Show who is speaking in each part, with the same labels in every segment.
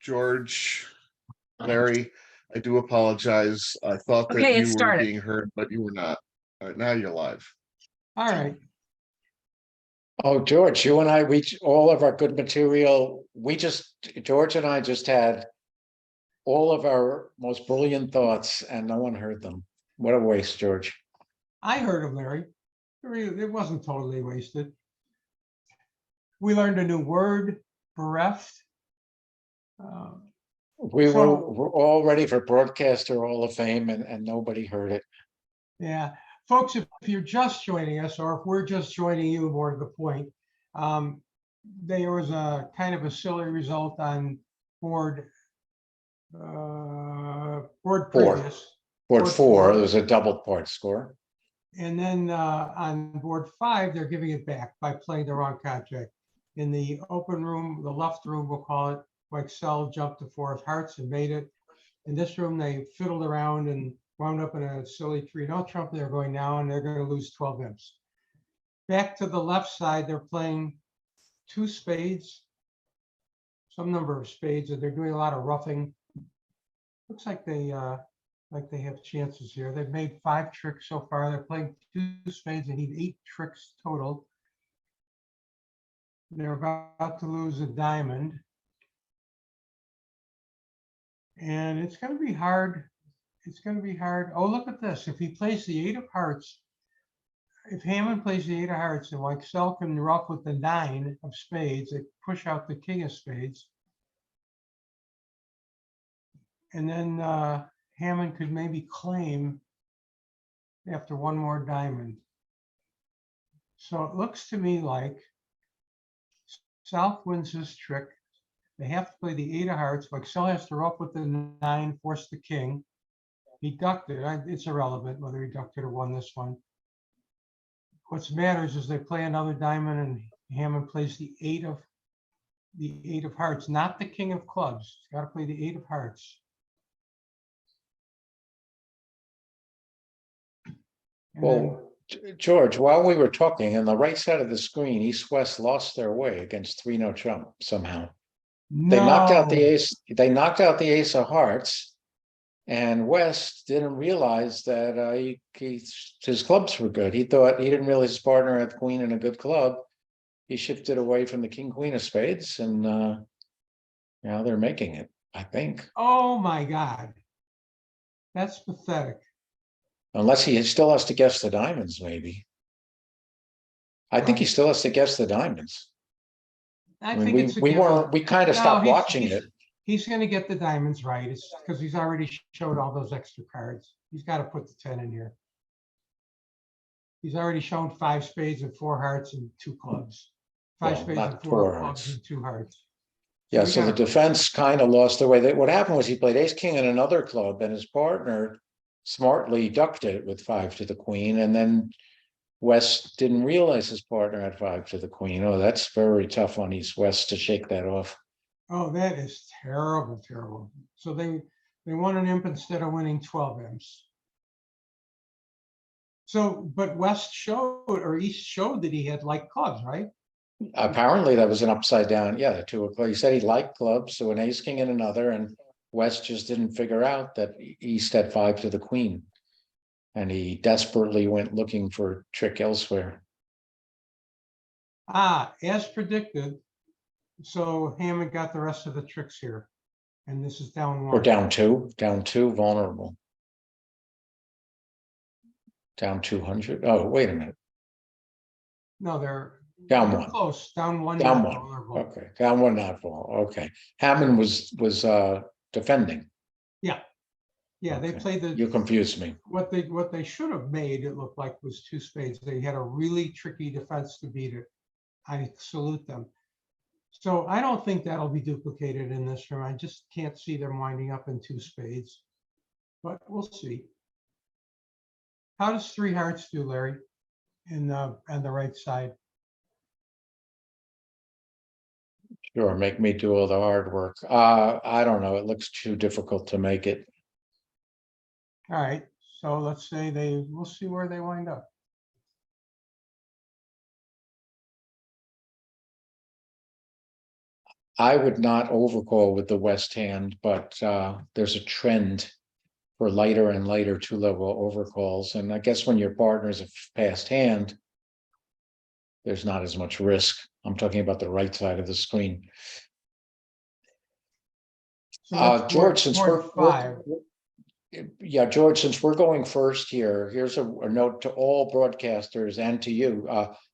Speaker 1: George, Larry, I do apologize. I thought that
Speaker 2: Okay, it
Speaker 1: you were
Speaker 2: started.
Speaker 1: being heard, but you were not. All right, now you're live.
Speaker 3: All right.
Speaker 4: Oh, George, you and I, all of our good material, George and I just had all of our most brilliant thoughts and no one heard them. What a waste, George.
Speaker 3: I heard of Larry. It wasn't totally wasted. We learned a new word, bereft.
Speaker 4: We're
Speaker 3: So-
Speaker 4: all ready for Broadcaster Hall of Fame and nobody heard it.
Speaker 3: Yeah, folks, if you're just joining us, or if we're just joining you, more to the point, there was a kind of a silly result on board
Speaker 4: Four.
Speaker 3: previous.
Speaker 4: Board
Speaker 3: Board
Speaker 4: 4,
Speaker 3: four.
Speaker 4: there was a double part score.
Speaker 3: And then on board 5, they're giving it back by playing the wrong contract. In the open room, the left room, we'll call it, Excel jumped to 4 of hearts and made it. In this room, they fiddled around and wound up in a silly 3-note trump. They're going now and they're going to lose 12 imps. Back to the left side, they're playing 2 spades, some number of spades, and they're doing a lot of roughing. Looks like they have chances here. They've made 5 tricks so far. They're playing 2 spades. They need 8 tricks total. They're about to lose a diamond. And it's going to be hard. It's going to be hard. Oh, look at this. If he plays the 8 of hearts, if Hammond plays the 8 of hearts and Excel can rough with the 9 of spades, they push out the king of spades. And then Hammond could maybe claim after 1 more diamond. So it looks to me like South wins this trick. They have to play the 8 of hearts. Excel has to rough with the 9, force the king. He ducked it. It's irrelevant whether he ducked it or won this one. What matters is they play another diamond and Hammond plays the 8 of hearts, not the king of clubs. He's got to play the 8 of hearts. And
Speaker 4: Well, George, while we were talking, on the right side of the screen, East-West lost their way against 3-note trump somehow. They knocked out the ace. They knocked out the ace of hearts, and West didn't realize that his clubs were good. He didn't realize his partner had the queen and a good club. He shifted away from the king queen of spades, and now they're making it, I think.
Speaker 3: Oh my God, that's pathetic.
Speaker 4: Unless he still has to guess the diamonds, maybe. I think he still has to guess the diamonds.
Speaker 3: I
Speaker 4: mean,
Speaker 3: think it's a
Speaker 4: we
Speaker 3: given.
Speaker 4: kind of
Speaker 3: No,
Speaker 4: stopped watching it.
Speaker 3: He's going to get the diamonds right. It's because he's already showed all those extra cards. He's got to put the 10 in here. He's already shown 5 spades and 4 hearts and 2 clubs. 5
Speaker 4: Well,
Speaker 3: spades
Speaker 4: not
Speaker 3: and 4
Speaker 4: 4
Speaker 3: clubs
Speaker 4: hearts.
Speaker 3: and 2 hearts.
Speaker 4: Yeah,
Speaker 3: we
Speaker 4: so the
Speaker 3: gotta-
Speaker 4: defense kind of lost their way. What happened was he played ace king in another club, and his partner smartly ducked it with 5 to the queen, and then West didn't realize his partner had 5 to the queen. Oh, that's very tough on East-West to shake that off.
Speaker 3: Oh, that is terrible, terrible. So they won an imp instead of winning 12 imps. So, but West showed, or East showed that he had like clubs, right?
Speaker 4: Apparently that was an upside down. Yeah, the 2 of clubs. He said he liked clubs, so an ace king in another, and West just didn't figure out that East had 5 to the queen. And he desperately went looking for a trick elsewhere.
Speaker 3: As predicted. So Hammond got the rest of the tricks here. And this is down 1.
Speaker 4: Or down 2, vulnerable. Down 200. Oh, wait a minute.
Speaker 3: No, they're
Speaker 4: Down
Speaker 3: they're
Speaker 4: 1.
Speaker 3: close. Down 1.
Speaker 4: Down
Speaker 3: not
Speaker 4: 1.
Speaker 3: vulnerable.
Speaker 4: Okay. Down 1, not vulnerable. Okay. Hammond was defending.
Speaker 3: Yeah, they
Speaker 4: Okay.
Speaker 3: played
Speaker 4: You confused me.
Speaker 3: what they should have made, it looked like, was 2 spades. They had a really tricky defense to beat it. I salute them. So I don't think that'll be duplicated in this room. I just can't see them winding up in 2 spades. But we'll see. How does 3 hearts do, Larry, on the right side?
Speaker 4: Sure, make me do all the hard work. I don't know. It looks too difficult to make it.
Speaker 3: All right, so let's say we'll see where they wind up.
Speaker 4: I would not overcall with the west hand, but there's a trend for lighter and lighter two-level overcalls. And I guess when your partner's a fast hand, there's not as much risk. I'm talking about the right side of the screen.
Speaker 3: So that's
Speaker 4: George, since
Speaker 3: board five.
Speaker 4: yeah, George, since we're going first here, here's a note to all broadcasters and to you.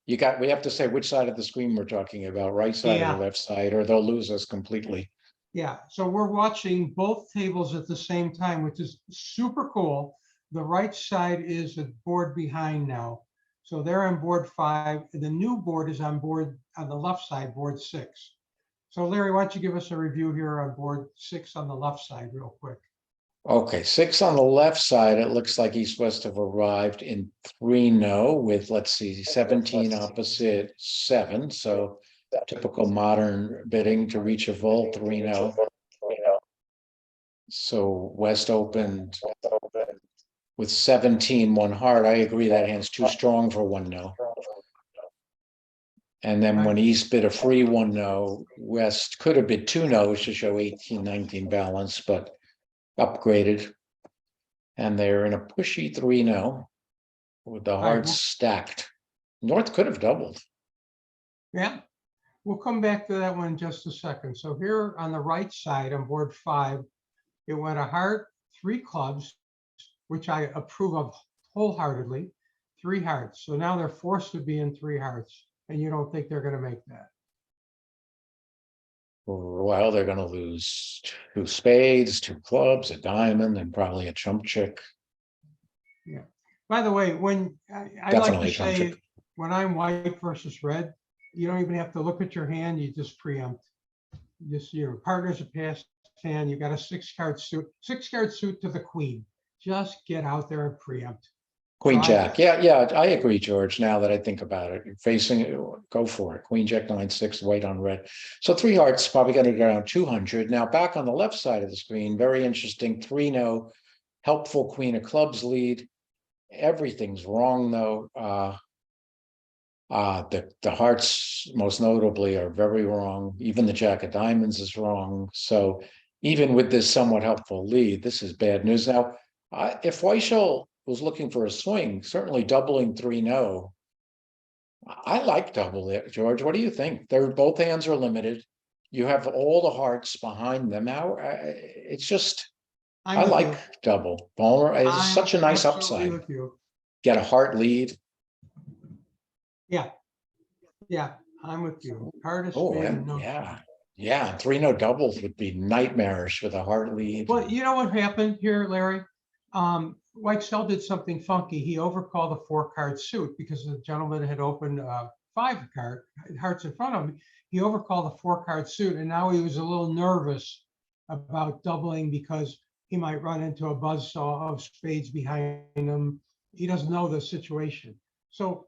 Speaker 4: We have to say which side of the screen we're talking about, right side or
Speaker 3: Yeah.
Speaker 4: the left side, or they'll lose us completely.
Speaker 3: Yeah, so we're watching both tables at the same time, which is super cool. The right side is a board behind now. So they're on board five, and the new board is on the left side, board six. So Larry, why don't you give us a review here on board six on the left side real quick?
Speaker 4: Okay, 6 on the left side, it looks like East West have arrived in 3-0 with, let's see, 17 opposite 7. So typical modern bidding to reach a vault 3-0. So West opened with 17 1 heart. I agree that hand's too strong for 1-0. And then when East bid a free 1-0, West could have bid 2-0s to show 18-19 balance, but upgraded. And they're in a pushy 3-0 with the hearts stacked. North could have doubled.
Speaker 3: Yeah, we'll come back to that one in just a second. So here on the right side on board five, it went a heart, 3 clubs, which I approve of wholeheartedly, 3 hearts. So now they're forced to be in 3 hearts, and you don't think they're going to make that?
Speaker 4: Well, they're going to lose 2 spades, 2 clubs, a diamond, and probably a trump chick.
Speaker 3: Yeah. By the way, when I like to say, when I'm white versus red, you don't even have to look at your hand. You just preempt. Just your partner's a passed hand. You got a 6-card suit, 6-card suit to the queen. Just get out there and preempt.
Speaker 4: Queen Jack. Yeah, I agree, George. Now that I think about it, you're facing it, go for it. Queen Jack 9-6, white on red. So 3 hearts, probably going to go around 200. Now back on the left side of the screen, very interesting. 3-0, helpful queen of clubs lead. Everything's wrong though. The hearts, most notably, are very wrong. Even the Jack of Diamonds is wrong. So even with this somewhat helpful lead, this is bad news. Now, if Weichel was looking for a swing, certainly doubling 3-0. I like double it, George. What do you think? Both hands are limited. You have all the hearts behind them. Now, it's just, I like double. Palmer is such a nice upside. Get a heart lead.
Speaker 3: Yeah, I'm with you. Hardest
Speaker 4: yeah. 3-0 doubles would be nightmarish with a heart lead.
Speaker 3: Well, you know what happened here, Larry? Weichel did something funky. He overcalled a 4-card suit because the gentleman had opened 5 hearts in front of him. He overcalled a 4-card suit, and now he was a little nervous about doubling because he might run into a buzzsaw of spades behind him. He doesn't know the situation. So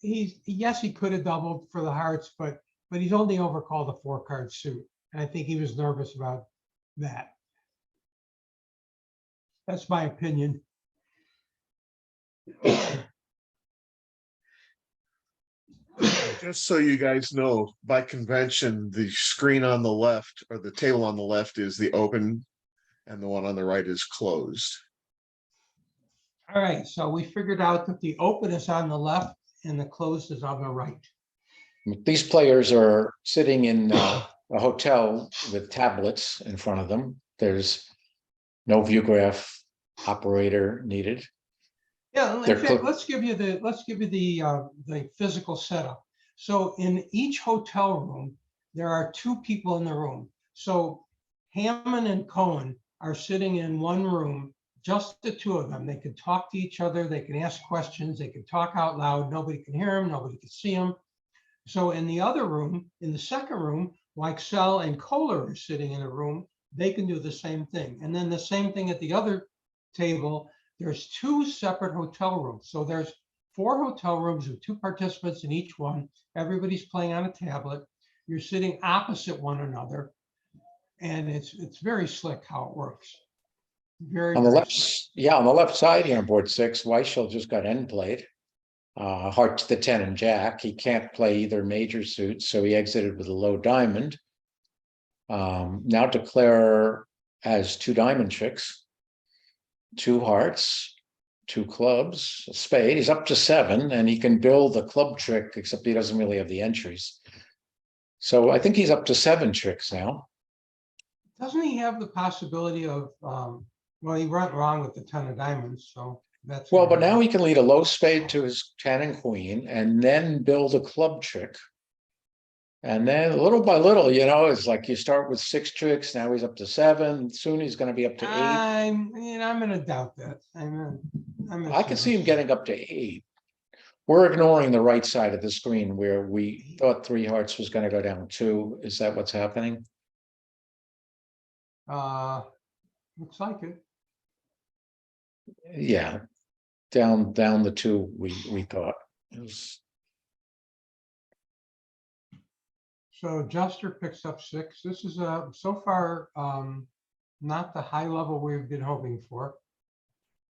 Speaker 3: yes, he could have doubled for the hearts, but he's only overcalled a 4-card suit. And I think he was nervous about that. That's my opinion.
Speaker 1: Just so you guys know, by convention, the screen on the left or the table on the left is the open and the one on the right is closed.
Speaker 3: All right, so we figured out that the open is on the left and the closed is on the right.
Speaker 4: These players are sitting in a hotel with tablets in front of them. There's no Vugraph operator needed.
Speaker 3: Yeah, in fact, let's give you the physical setup. So in each hotel room, there are 2 people in the room. So Hammond and Cohen are sitting in one room, just the 2 of them. They can talk to each other, they can ask questions, they can talk out loud. Nobody can hear them, nobody can see them. So in the other room, in the second room, Weichel and Kohler are sitting in a room. They can do the same thing. And then the same thing at the other table. There's 2 separate hotel rooms. So there's 4 hotel rooms with 2 participants in each one. Everybody's playing on a tablet. You're sitting opposite one another. And it's very slick how it works.
Speaker 4: On the left side here on board 6, Weichel just got end played. Heart to the 10 and Jack. He can't play either major suit, so he exited with a low diamond. Now declare as 2 diamond tricks, 2 hearts, 2 clubs, a spade. He's up to 7, and he can build a club trick, except he doesn't really have the entries. So I think he's up to 7 tricks now.
Speaker 3: Doesn't he have the possibility of, well, he went wrong with the 10 of diamonds, so that's.
Speaker 4: Well, but now he can lead a low spade to his 10 and queen, and then build a club trick. And then little by little, it's like you start with 6 tricks. Now he's up to 7. Soon he's going to be up to 8.
Speaker 3: I'm gonna doubt that.
Speaker 4: I can see him getting up to 8. We're ignoring the right side of the screen where we thought 3 hearts was going to go down 2. Is that what's happening?
Speaker 3: Looks like it.
Speaker 4: Yeah, down the 2. We thought it was.
Speaker 3: So Juster picks up 6. This is so far not the high level we've been hoping for,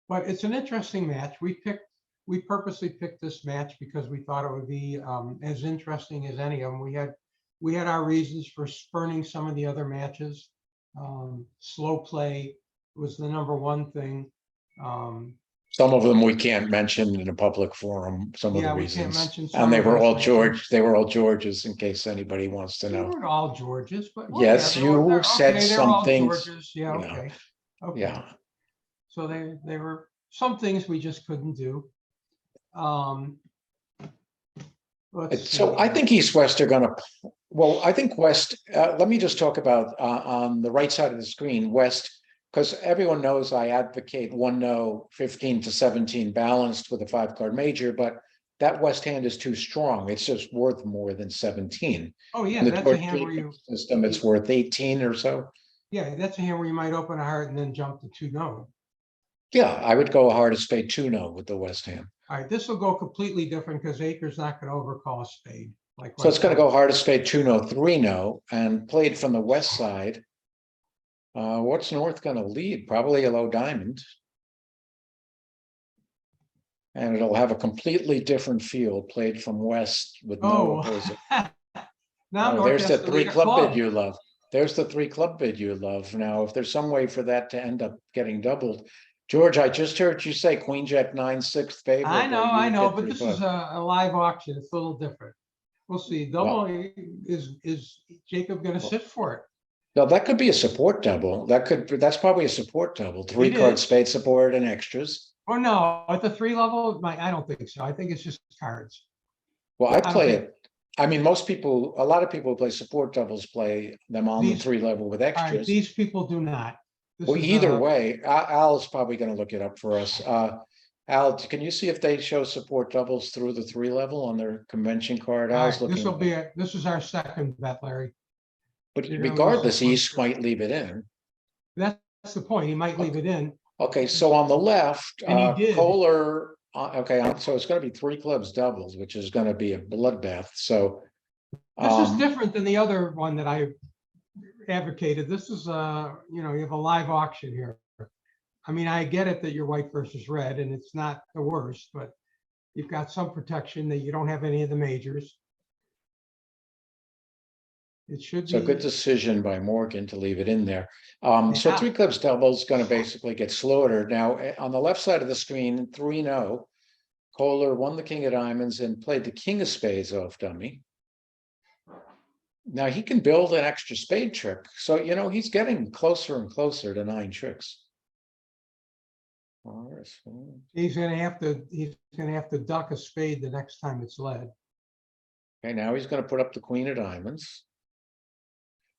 Speaker 3: but it's an interesting match. We purposely picked this match because we thought it would be as interesting as any of them. We had our reasons for spurning some of the other matches. Slow play was the #1 thing.
Speaker 4: Some of them we can't mention in a public forum, some of the
Speaker 3: Yeah, we can't
Speaker 4: reasons.
Speaker 3: mention some
Speaker 4: And they
Speaker 3: of
Speaker 4: were
Speaker 3: those
Speaker 4: all
Speaker 3: reasons.
Speaker 4: They were all Georges, in case anybody wants to
Speaker 3: They
Speaker 4: know.
Speaker 3: weren't all Georges, but
Speaker 4: Yes,
Speaker 3: whatever.
Speaker 4: you said
Speaker 3: Okay, they were
Speaker 4: some
Speaker 3: all
Speaker 4: things.
Speaker 3: Georges. Yeah,
Speaker 4: Yeah.
Speaker 3: okay. Okay.
Speaker 4: Yeah,
Speaker 3: So they were some things we just couldn't do. Let's
Speaker 4: so
Speaker 3: see.
Speaker 4: I think East West are gonna, well, I think West, let me just talk about on the right side of the screen, West, because everyone knows I advocate 1-0, 15 to 17 balanced with a 5-card major, but that West hand is too strong. It's just worth more than 17.
Speaker 3: Oh yeah,
Speaker 4: In the
Speaker 3: that's a
Speaker 4: George
Speaker 3: hand where you.
Speaker 4: system, it's worth 18 or so.
Speaker 3: Yeah, that's a hand where you might open a heart and then jump to 2-0.
Speaker 4: Yeah, I would go a heart of spade 2-0 with the West hand.
Speaker 3: All right, this will go completely different because Akers not going to overcall a spade. Like
Speaker 4: So it's going to go heart of spade 2-0, 3-0, and played from the west side. What's North going to lead? Probably a low diamond. And it'll have a completely different feel played from west with no opposing.
Speaker 3: Now
Speaker 4: Oh,
Speaker 3: North
Speaker 4: there's
Speaker 3: has
Speaker 4: the
Speaker 3: to
Speaker 4: 3
Speaker 3: lead a
Speaker 4: club
Speaker 3: club.
Speaker 4: bid you love. There's the 3 club bid you love. Now, if there's some way for that to end up getting doubled, George, I just heard you say Queen Jack 9, 6th favorable.
Speaker 3: I know, but
Speaker 4: bid
Speaker 3: this
Speaker 4: 3
Speaker 3: is a live auction. It's a little different. We'll see. Double is Jacob going to sit for it?
Speaker 4: No, that could be a support double. That's probably a support double. 3-card
Speaker 3: is.
Speaker 4: spade support and extras.
Speaker 3: Or no, at the 3 level, I don't think so. I think it's just cards.
Speaker 4: Well, I
Speaker 3: don't
Speaker 4: play
Speaker 3: think-
Speaker 4: it. I mean, a lot of people who play support doubles play them on the
Speaker 3: These-
Speaker 4: 3 level with
Speaker 3: All right,
Speaker 4: extras.
Speaker 3: these people do not. This
Speaker 4: Well,
Speaker 3: is,
Speaker 4: either way, Al is probably going to look it up for us. Al, can you see if they show support doubles through the 3 level on their convention card?
Speaker 3: all
Speaker 4: Al's
Speaker 3: right, this will
Speaker 4: looking.
Speaker 3: this is our second bet, Larry.
Speaker 4: But
Speaker 3: you're gonna lose
Speaker 4: regardless,
Speaker 3: this one.
Speaker 4: East might leave it in.
Speaker 3: That's the point. He might leave it in.
Speaker 4: Okay, so on the left,
Speaker 3: And he did.
Speaker 4: Kohler, okay, so it's going to be 3 clubs doubles, which is going to be a bloodbath. So
Speaker 3: This is different than the other one that I advocated. This is you have a live auction here. I mean, I get it that you're white versus red, and it's not the worst, but you've got some protection that you don't have any of the majors. It should
Speaker 4: So
Speaker 3: be.
Speaker 4: good decision by Morgan to leave it in there. So
Speaker 3: Yeah.
Speaker 4: 3 clubs double is going to basically get slaughtered. Now, on the left side of the screen, 3-0, Kohler won the king of diamonds and played the king of spades off dummy. Now he can build an extra spade trick. So, he's getting closer and closer to 9 tricks.
Speaker 3: He's gonna have to duck a spade the next time it's led.
Speaker 4: Okay, now he's going to put up the queen of diamonds.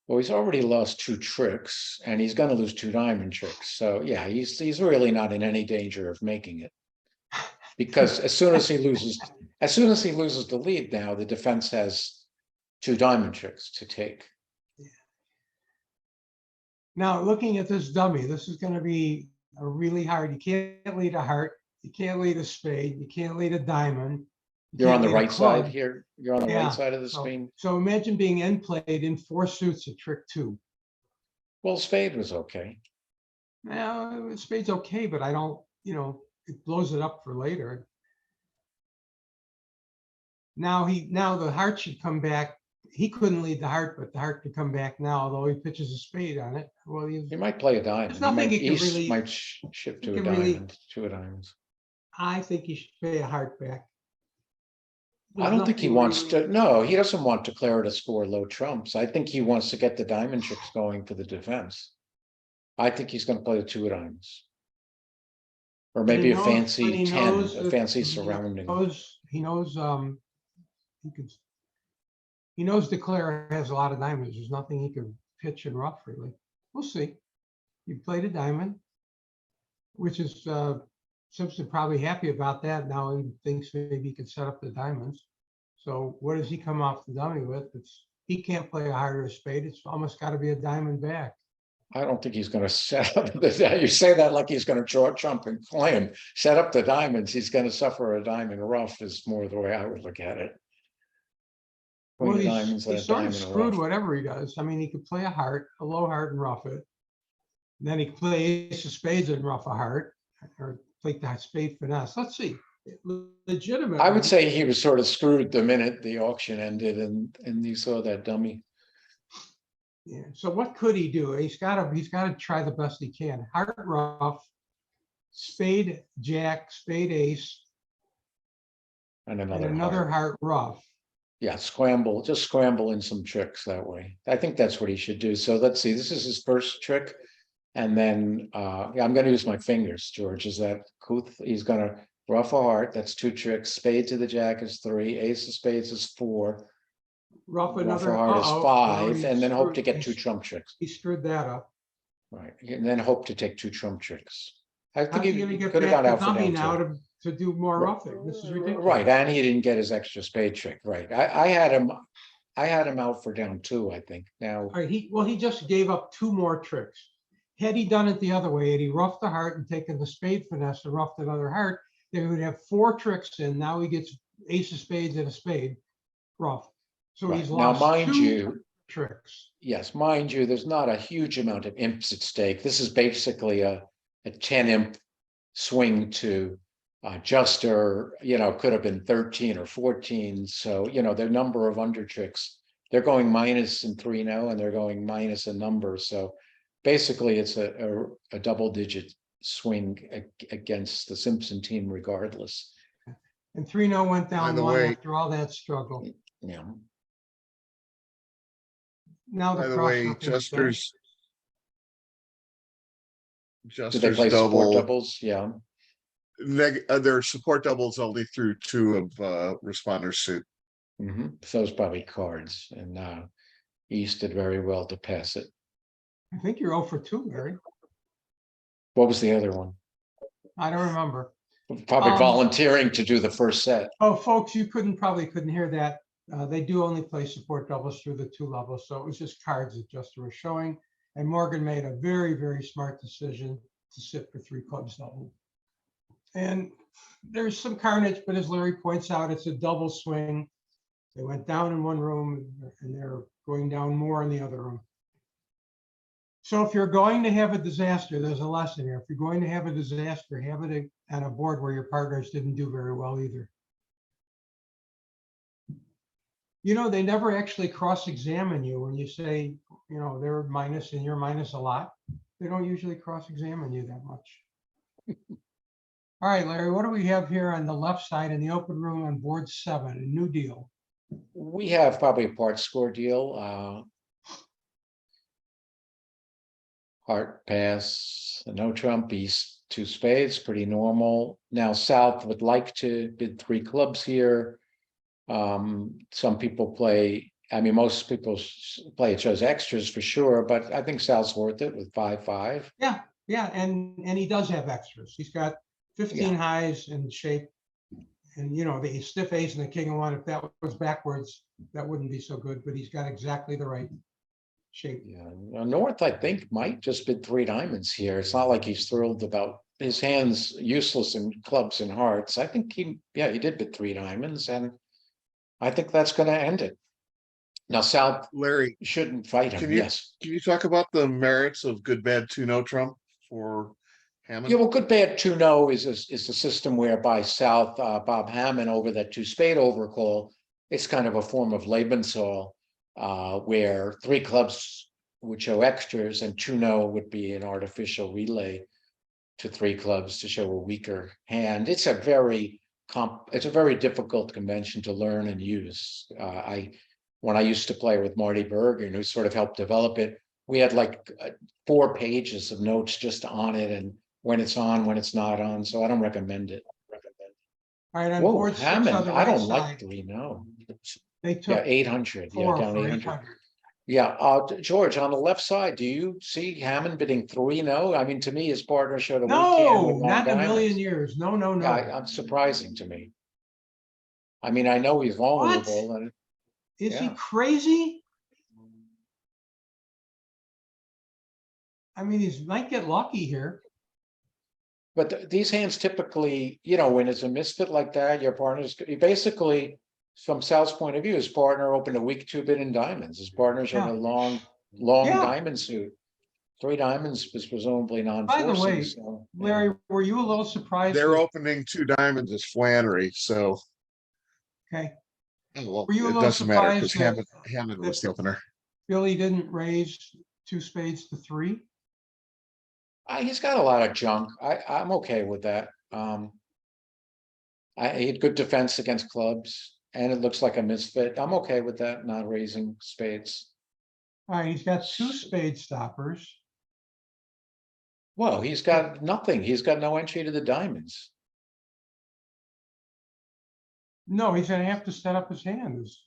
Speaker 4: Well, he's already lost 2 tricks, and he's going to lose 2 diamond tricks. So yeah, he's really not in any danger of making it, because as soon as he loses the lead, now the defense has 2 diamond tricks to take.
Speaker 3: Now, looking at this dummy, this is going to be a really hard. You can't lead a heart. You can't lead a spade. You can't lead a diamond.
Speaker 4: You're on the
Speaker 3: can't lead a
Speaker 4: right side
Speaker 3: club.
Speaker 4: here. You're on the
Speaker 3: Yeah.
Speaker 4: right side of the screen.
Speaker 3: So imagine being end played in 4 suits at trick 2.
Speaker 4: Well, spade was okay.
Speaker 3: Now, spade's okay, but I don't, it blows it up for later. Now the heart should come back he couldn't lead the heart, but the heart could come back now, although he pitches a spade on it. Well,
Speaker 4: He might play a diamond.
Speaker 3: nothing he can
Speaker 4: Ace
Speaker 3: really-
Speaker 4: might shift to a
Speaker 3: can really-
Speaker 4: diamond, two of diamonds.
Speaker 3: I think he should pay a heart back.
Speaker 4: I don't think he
Speaker 3: There's
Speaker 4: wants
Speaker 3: nothing
Speaker 4: to, no, he doesn't want Declare to score low trumps. I think he wants to get the diamond tricks going for the defense. I think he's gonna play the two of diamonds. Or
Speaker 3: really-
Speaker 4: maybe a
Speaker 3: he knows- but
Speaker 4: fancy
Speaker 3: he
Speaker 4: 10,
Speaker 3: knows
Speaker 4: a
Speaker 3: that-
Speaker 4: fancy
Speaker 3: he
Speaker 4: surrounding.
Speaker 3: He knows, he knows Declare has a lot of diamonds. There's nothing he can pitch in rough, really. We'll see. You played a diamond, which is, Simpson probably happy about that. Now he thinks maybe he can set up the diamonds. So what does he come off the dummy with? He can't play a heart or a spade. It's almost got to be a diamond back.
Speaker 4: I don't think he's gonna set up the, you say that like he's gonna draw trump and claim, set up the diamonds, he's gonna suffer a diamond rough is more the way I would look at it.
Speaker 3: Well,
Speaker 4: Queen of
Speaker 3: he's
Speaker 4: diamonds and a
Speaker 3: sort of
Speaker 4: diamond
Speaker 3: screwed
Speaker 4: rough.
Speaker 3: whatever he does. I mean, he could play a heart, a low heart and rough it. Then he could play ace of spades and rough a heart or play the spade finesse. Let's see. Legitimate.
Speaker 4: I would say he was sort of screwed the minute the auction ended and you saw that dummy.
Speaker 3: Yeah. So what could he do? He's got to try the best he can. Heart rough, spade jack, spade ace,
Speaker 4: And
Speaker 3: and
Speaker 4: another
Speaker 3: another
Speaker 4: heart.
Speaker 3: heart rough.
Speaker 4: Yeah, just scramble in some tricks that way. I think that's what he should do. So let's see, this is his first trick. And then, yeah, I'm gonna use my fingers, George. Is that cool? He's gonna rough a heart, that's two tricks. Spade to the jack is 3, ace of spades is 4.
Speaker 3: Rough
Speaker 4: Rough
Speaker 3: another
Speaker 4: a heart is
Speaker 3: uh-oh.
Speaker 4: 5,
Speaker 3: he
Speaker 4: and then hope to
Speaker 3: screwed-
Speaker 4: get 2 trump tricks.
Speaker 3: He screwed that up.
Speaker 4: Right, and then hope to take 2 trump tricks. I
Speaker 3: How's
Speaker 4: think
Speaker 3: he
Speaker 4: he
Speaker 3: gonna get
Speaker 4: could have
Speaker 3: back
Speaker 4: got
Speaker 3: the
Speaker 4: out for
Speaker 3: dummy
Speaker 4: down
Speaker 3: now
Speaker 4: 2.
Speaker 3: to do more roughing? This is ridiculous.
Speaker 4: Right, and he didn't get his extra spade trick, right. I had him out for down 2, I think. Now,
Speaker 3: All right, he just gave up 2 more tricks. Had he done it the other way, had he roughed the heart and taken the spade finesse and roughed another heart, they would have 4 tricks in. Now he gets ace of spades and a spade rough. So
Speaker 4: right.
Speaker 3: he's
Speaker 4: Now,
Speaker 3: lost
Speaker 4: mind
Speaker 3: 2
Speaker 4: you,
Speaker 3: tricks.
Speaker 4: yes, mind you, there's not a huge amount of imps at stake. This is basically a 10 imp swing to Juster, could have been 13 or 14. So, their number of under tricks, they're going minus in 3 now, and they're going minus a number. So basically it's a double digit swing against the Simpson team regardless.
Speaker 3: And 3-0 went down
Speaker 1: the
Speaker 3: 1
Speaker 1: way-
Speaker 3: after all that struggle.
Speaker 4: Yeah.
Speaker 3: Now
Speaker 1: By
Speaker 3: the
Speaker 1: the way,
Speaker 3: cross.
Speaker 1: Jester's
Speaker 4: Did they play support
Speaker 1: double,
Speaker 4: doubles? Yeah.
Speaker 1: their support doubles only through 2 of responder suit.
Speaker 4: So it's probably cards, and East did very well to pass it.
Speaker 3: I think you're 0 for 2, Larry.
Speaker 4: What was the other one?
Speaker 3: I don't remember.
Speaker 4: Probably
Speaker 3: Um,
Speaker 4: volunteering to do the first set.
Speaker 3: Oh, folks, you probably couldn't hear that. They do only play support doubles through the 2 levels, so it was just cards that Juster was showing. And Morgan made a very, very smart decision to sit for 3 clubs double. And there's some carnage, but as Larry points out, it's a double swing. They went down in one room and they're going down more in the other room. So if you're going to have a disaster, there's a lesson here. If you're going to have a disaster, have it on a board where your partners didn't do very well either. They never actually cross-examine you when you say, they're minus and you're minus a lot. They don't usually cross-examine you that much. All right, Larry, what do we have here on the left side in the open room on board 7, a new deal?
Speaker 4: We have probably a part score deal. Heart pass, no trump, East 2 spades, pretty normal. Now South would like to bid 3 clubs here. Some people play, most people play it shows extras for sure, but I think South's worth it with 5-5.
Speaker 3: Yeah, and he does have extras. He's got 15 highs in shape. And the stiff ace and the king of 1, if that was backwards, that wouldn't be so good, but he's got exactly the right shape.
Speaker 4: Yeah, North, I think, might just bid 3 diamonds here. It's not like he's thrilled about his hands useless in clubs and hearts. I think he did bid 3 diamonds, and I think that's going to end it. Now, South
Speaker 1: Larry,
Speaker 4: shouldn't fight him.
Speaker 1: Can you-
Speaker 4: Yes.
Speaker 1: can you talk about the merits of good, bad, 2-no trump for Hammond?
Speaker 4: Yeah, well, good, bad, 2-no is a system whereby South, Bob Hammond over that 2 spade overcall, it's kind of a form of Lebensall. where 3 clubs would show extras and 2-0 would be an artificial relay to 3 clubs to show a weaker hand. It's a very difficult convention to learn and use. When I used to play with Marty Bergen, who sort of helped develop it, we had like 4 pages of notes just on it and when it's on, when it's not on. So I don't recommend it.
Speaker 3: All right, on
Speaker 4: Whoa,
Speaker 3: board 6 on
Speaker 4: Hammond,
Speaker 3: the
Speaker 4: I
Speaker 3: right
Speaker 4: don't like
Speaker 3: side,
Speaker 4: 3-0.
Speaker 3: they
Speaker 4: Yeah,
Speaker 3: took
Speaker 4: 800. Yeah,
Speaker 3: 4
Speaker 4: down
Speaker 3: for
Speaker 4: 800.
Speaker 3: 800.
Speaker 4: Yeah, George, on the left side, do you see Hammond bidding 3-0? I mean, to me, his partner showed a weak hand with
Speaker 3: No,
Speaker 4: long
Speaker 3: not in a million
Speaker 4: diamonds.
Speaker 3: years. No, no,
Speaker 4: Yeah,
Speaker 3: no.
Speaker 4: I'm surprising to me. I mean, I know he's
Speaker 3: What?
Speaker 4: vulnerable and
Speaker 3: Is he
Speaker 4: yeah.
Speaker 3: crazy? I mean, he might get lucky here.
Speaker 4: But these hands typically, when it's a misfit like that, your partner's basically, from Sal's point of view, his partner opened a weak 2-bid in diamonds. His partner showed
Speaker 3: Yeah.
Speaker 4: a long
Speaker 3: Yeah.
Speaker 4: diamond suit. 3 diamonds was presumably
Speaker 3: By the
Speaker 4: non-forcing.
Speaker 3: way,
Speaker 4: So, yeah.
Speaker 3: Larry, were you a little surprised?
Speaker 1: They're
Speaker 3: that-
Speaker 1: opening 2 diamonds as Flannery, so
Speaker 3: Okay,
Speaker 1: well,
Speaker 3: were you a
Speaker 1: it
Speaker 3: little
Speaker 1: doesn't matter because
Speaker 3: surprised
Speaker 1: Hammond was
Speaker 3: that
Speaker 1: the opener.
Speaker 3: Billy didn't raise 2 spades to 3?
Speaker 4: He's got a lot of junk. I'm okay with that. He had good defense against clubs, and it looks like a misfit. I'm okay with that, not raising spades.
Speaker 3: All right, he's got 2 spade stoppers.
Speaker 4: Well, he's got nothing. He's got no entry to the diamonds.
Speaker 3: No, he's gonna have to set up his hand is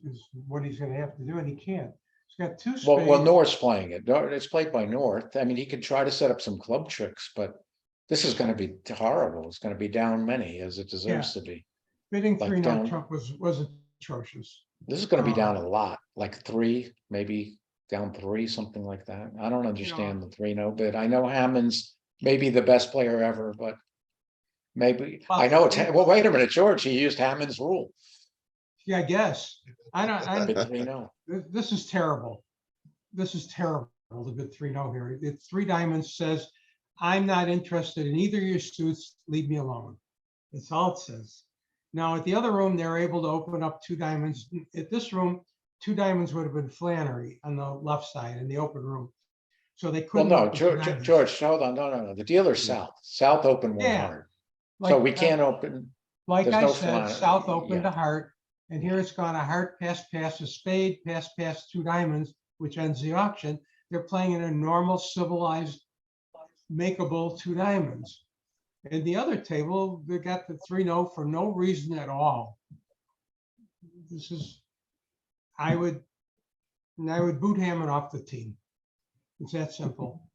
Speaker 3: what he's gonna have to do, and he can't. He's got 2
Speaker 4: Well,
Speaker 3: spades.
Speaker 4: North's playing it. It's played by North. I mean, he could try to set up some club tricks, but this is going to be horrible. It's going to be down many, as it deserves to be.
Speaker 3: Bidding
Speaker 4: like
Speaker 3: 3 no
Speaker 4: down-
Speaker 3: trump was atrocious.
Speaker 4: This is going to be down a lot, like 3, maybe down 3, something like that. I don't understand the 3-0 bid. I know Hammond's maybe the best player ever, but maybe
Speaker 3: Well,
Speaker 4: I know it's. Well, wait a minute, George. He used Hammond's rule.
Speaker 3: Yeah, I guess.
Speaker 4: Bid 3-0.
Speaker 3: This is terrible. This is terrible, the bid 3-0 here. It's 3 diamonds says, I'm not interested in either of your suits, leave me alone. That's all it says. Now, at the other room, they're able to open up 2 diamonds. At this room, 2 diamonds would have been Flannery on the left side in the open room. So they
Speaker 4: Well,
Speaker 3: couldn't.
Speaker 4: no,
Speaker 3: open 2 diamonds.
Speaker 4: George, hold on. No. The dealer's South. South open 1
Speaker 3: Yeah.
Speaker 4: heart. So
Speaker 3: Like,
Speaker 4: we can't open.
Speaker 3: Like
Speaker 4: there's
Speaker 3: I
Speaker 4: no
Speaker 3: said,
Speaker 4: Flannery.
Speaker 3: South opened
Speaker 4: Yeah.
Speaker 3: a heart, and here it's gone a heart, pass, a spade, pass, 2 diamonds, which ends the auction. They're playing in a normal, civilized, makeable 2 diamonds. And the other table, they got the 3-0 for no reason at all. This is, I would boot Hammond off the team. It's that simple.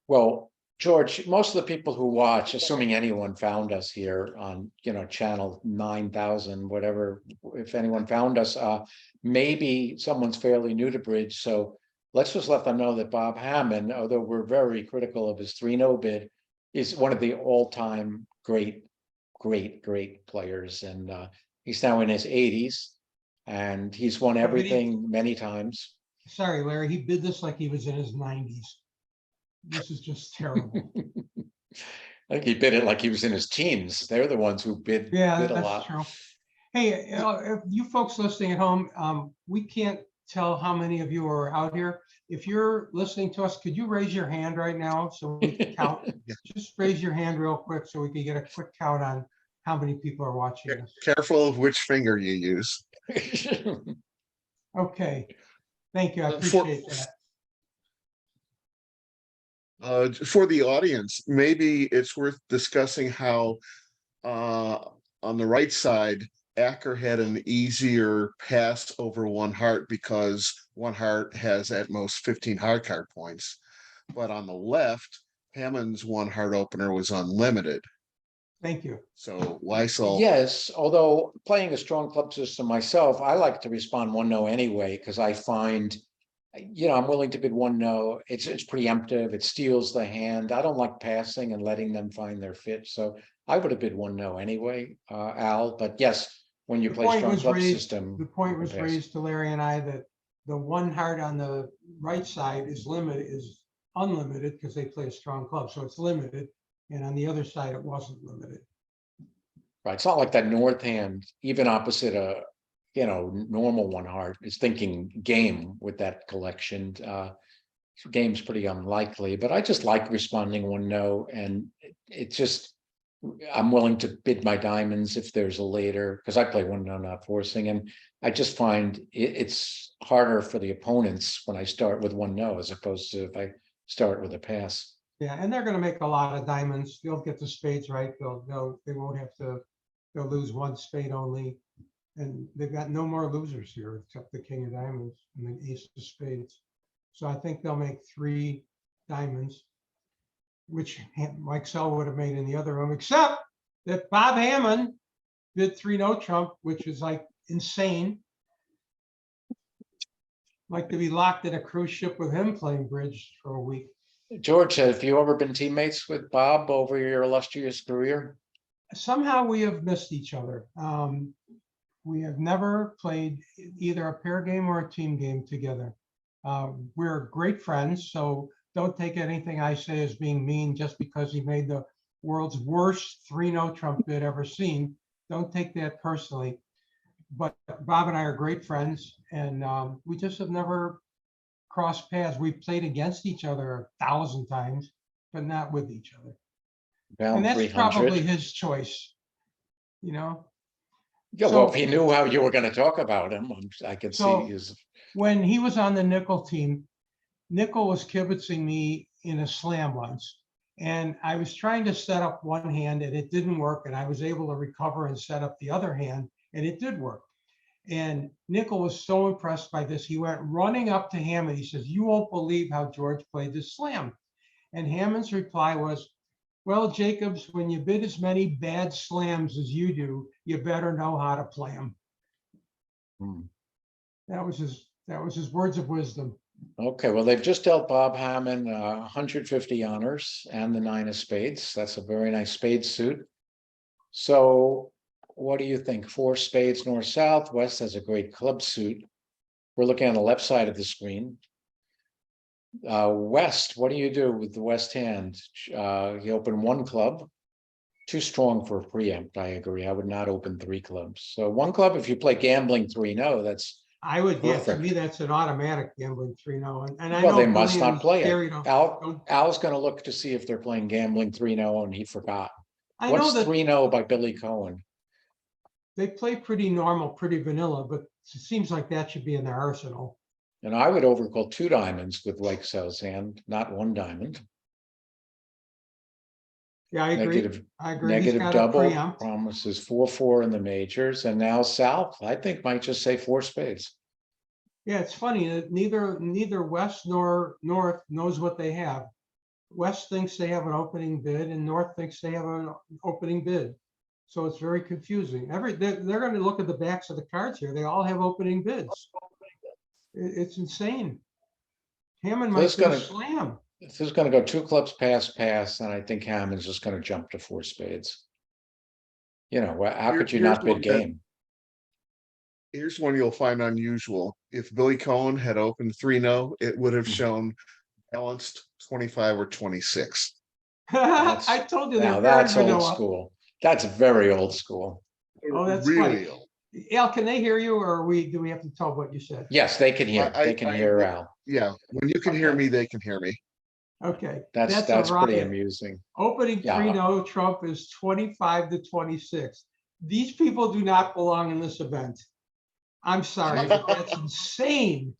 Speaker 4: Well, George, most of the people who watch, assuming anyone found us here on, channel 9,000, whatever, if anyone found us, maybe someone's fairly new to bridge. So let's just let them know that Bob Hammond, although we're very critical of his 3-0 bid, is one of the all-time great players. And he's now in his 80s and he's won everything many times.
Speaker 3: Sorry, Larry, he bid this like he was in his 90s. This is just terrible.
Speaker 4: I think he bid it like he was in his teens. They're the ones who bid a
Speaker 3: That's
Speaker 4: lot.
Speaker 3: true. Hey, if you folks listening at home, we can't tell how many of you are out here. If you're listening to us, could you raise your hand right now so we can count? Just raise your hand real quick so we can get a quick count on how many people are watching us.
Speaker 1: Careful of which finger you use.
Speaker 3: Okay, thank you. I
Speaker 1: For-
Speaker 3: appreciate that.
Speaker 1: For the audience, maybe it's worth discussing how on the right side, Acker had an easier pass over 1 heart because 1 heart has at most 15 hard card points. But on the left, Hammond's 1 heart opener was unlimited.
Speaker 3: Thank you.
Speaker 1: So Lysol.
Speaker 4: Yes, although playing a strong club system myself, I like to respond 1-0 anyway, because I find, I'm willing to bid 1-0. It's preemptive. It steals the hand. I don't like passing and letting them find their fit. So I would have bid 1-0 anyway, Al. But yes, when you play strong club system.
Speaker 3: The point
Speaker 4: you
Speaker 3: was
Speaker 4: can pass.
Speaker 3: raised to Larry and I that the 1 heart on the right side is unlimited because they play a strong club. So it's limited. And on the other side, it wasn't limited.
Speaker 4: Right. It's not like that North hand, even opposite normal one heart is thinking game with that collection. Game's pretty unlikely, but I just like responding 1-no, and it just, I'm willing to bid my diamonds if there's a later, because I play 1-no, not forcing, and I just find it's harder for the opponents when I start with 1-no as opposed to if I start with a pass.
Speaker 3: Yeah, and they're gonna make a lot of diamonds. They'll get the spades right. They won't have to, they'll lose one spade only. And they've got no more losers here except the king of diamonds and the ace of spades. So I think they'll make 3 diamonds, which Mike Sell would have made in the other room, except that Bob Hammond did 3-no trump, which is like insane. Like to be locked in a cruise ship with him playing bridge for a week.
Speaker 4: George, have you ever been teammates with Bob over your illustrious career?
Speaker 3: Somehow we have missed each other. We have never played either a pair game or a team game together. We're great friends, so don't take anything I say as being mean just because he made the world's worst 3-no trump bid ever seen. Don't take that personally. But Bob and I are great friends, and we just have never crossed paths. We've played against each other 1,000 times, but not with each other.
Speaker 4: Down
Speaker 3: And that's
Speaker 4: 300.
Speaker 3: probably his choice,
Speaker 4: Yeah,
Speaker 3: So-
Speaker 4: well, if he knew how you were going to talk about him, I could
Speaker 3: So-
Speaker 4: see his.
Speaker 3: When he was on the Nickel team, Nickel was kibitzing me in a slam once. And I was trying to set up one hand and it didn't work. And I was able to recover and set up the other hand and it did work. And Nickel was so impressed by this. He went running up to Hammond. He says, "You won't believe how George played this slam." And Hammond's reply was, "Well, Jacobs, when you bid as many bad slams as you do, you better know how to play them." That was his words of wisdom.
Speaker 4: Okay, well, they've just dealt Bob Hammond 150 honors and the 9 of spades. That's a very nice spade suit. So what do you think? 4 spades, north, south. West has a great club suit. We're looking on the left side of the screen. West, what do you do with the West hand? You open 1 club. Too strong for a preempt, I agree. I would not open 3 clubs. So 1 club, if you play gambling 3-no, that's
Speaker 3: I would, yeah, to
Speaker 4: perfect.
Speaker 3: me, that's an automatic gambling 3-no. And I
Speaker 4: Well,
Speaker 3: know
Speaker 4: they must
Speaker 3: Billy
Speaker 4: not
Speaker 3: and
Speaker 4: play
Speaker 3: Gary
Speaker 4: it.
Speaker 3: don't-
Speaker 4: Al's going to look to see if they're playing gambling 3-no, and he forgot.
Speaker 3: I know
Speaker 4: What's
Speaker 3: that
Speaker 4: 3-no by Billy Cohen?
Speaker 3: they play pretty normal, pretty vanilla, but it seems like that should be in their arsenal.
Speaker 4: And I would overcall 2 diamonds with White Cell's hand, not 1 diamond.
Speaker 3: Yeah, I agree.
Speaker 4: Negative,
Speaker 3: I agree. He's
Speaker 4: negative
Speaker 3: got a
Speaker 4: double
Speaker 3: preempt.
Speaker 4: promises 4-4 in the majors, and now South, I think, might just say 4 spades.
Speaker 3: Yeah, it's funny that neither West nor North knows what they have. West thinks they have an opening bid and North thinks they have an opening bid. So it's very confusing. They're going to look at the backs of the cards here. They all have opening bids. It's insane. Hammond might
Speaker 4: This is
Speaker 3: do a
Speaker 4: gonna-
Speaker 3: slam.
Speaker 4: This is going to go 2 clubs pass, and I think Hammond's just going to jump to 4 spades. How could you
Speaker 1: Here's
Speaker 4: not bid
Speaker 1: one that-
Speaker 4: game?
Speaker 1: Here's one you'll find unusual. If Billy Cohen had opened 3-no, it would have shown balanced 25 or 26.
Speaker 3: I told you they're
Speaker 4: Now
Speaker 3: very
Speaker 4: that's old
Speaker 3: vanilla.
Speaker 4: school. That's very old school.
Speaker 3: Oh, that's
Speaker 1: really
Speaker 3: funny.
Speaker 1: old.
Speaker 3: Al, can they hear you or do we have to tell what you said?
Speaker 4: Yes, they can hear. They can hear Al.
Speaker 1: Yeah, when you can hear
Speaker 3: Okay.
Speaker 1: me, they can hear me.
Speaker 3: Okay.
Speaker 4: That's
Speaker 3: a
Speaker 4: pretty
Speaker 3: riot.
Speaker 4: amusing.
Speaker 3: Opening
Speaker 4: Yeah.
Speaker 3: 3-no Trump is 25 to 26. These people do not belong in this event. I'm sorry, but that's insane.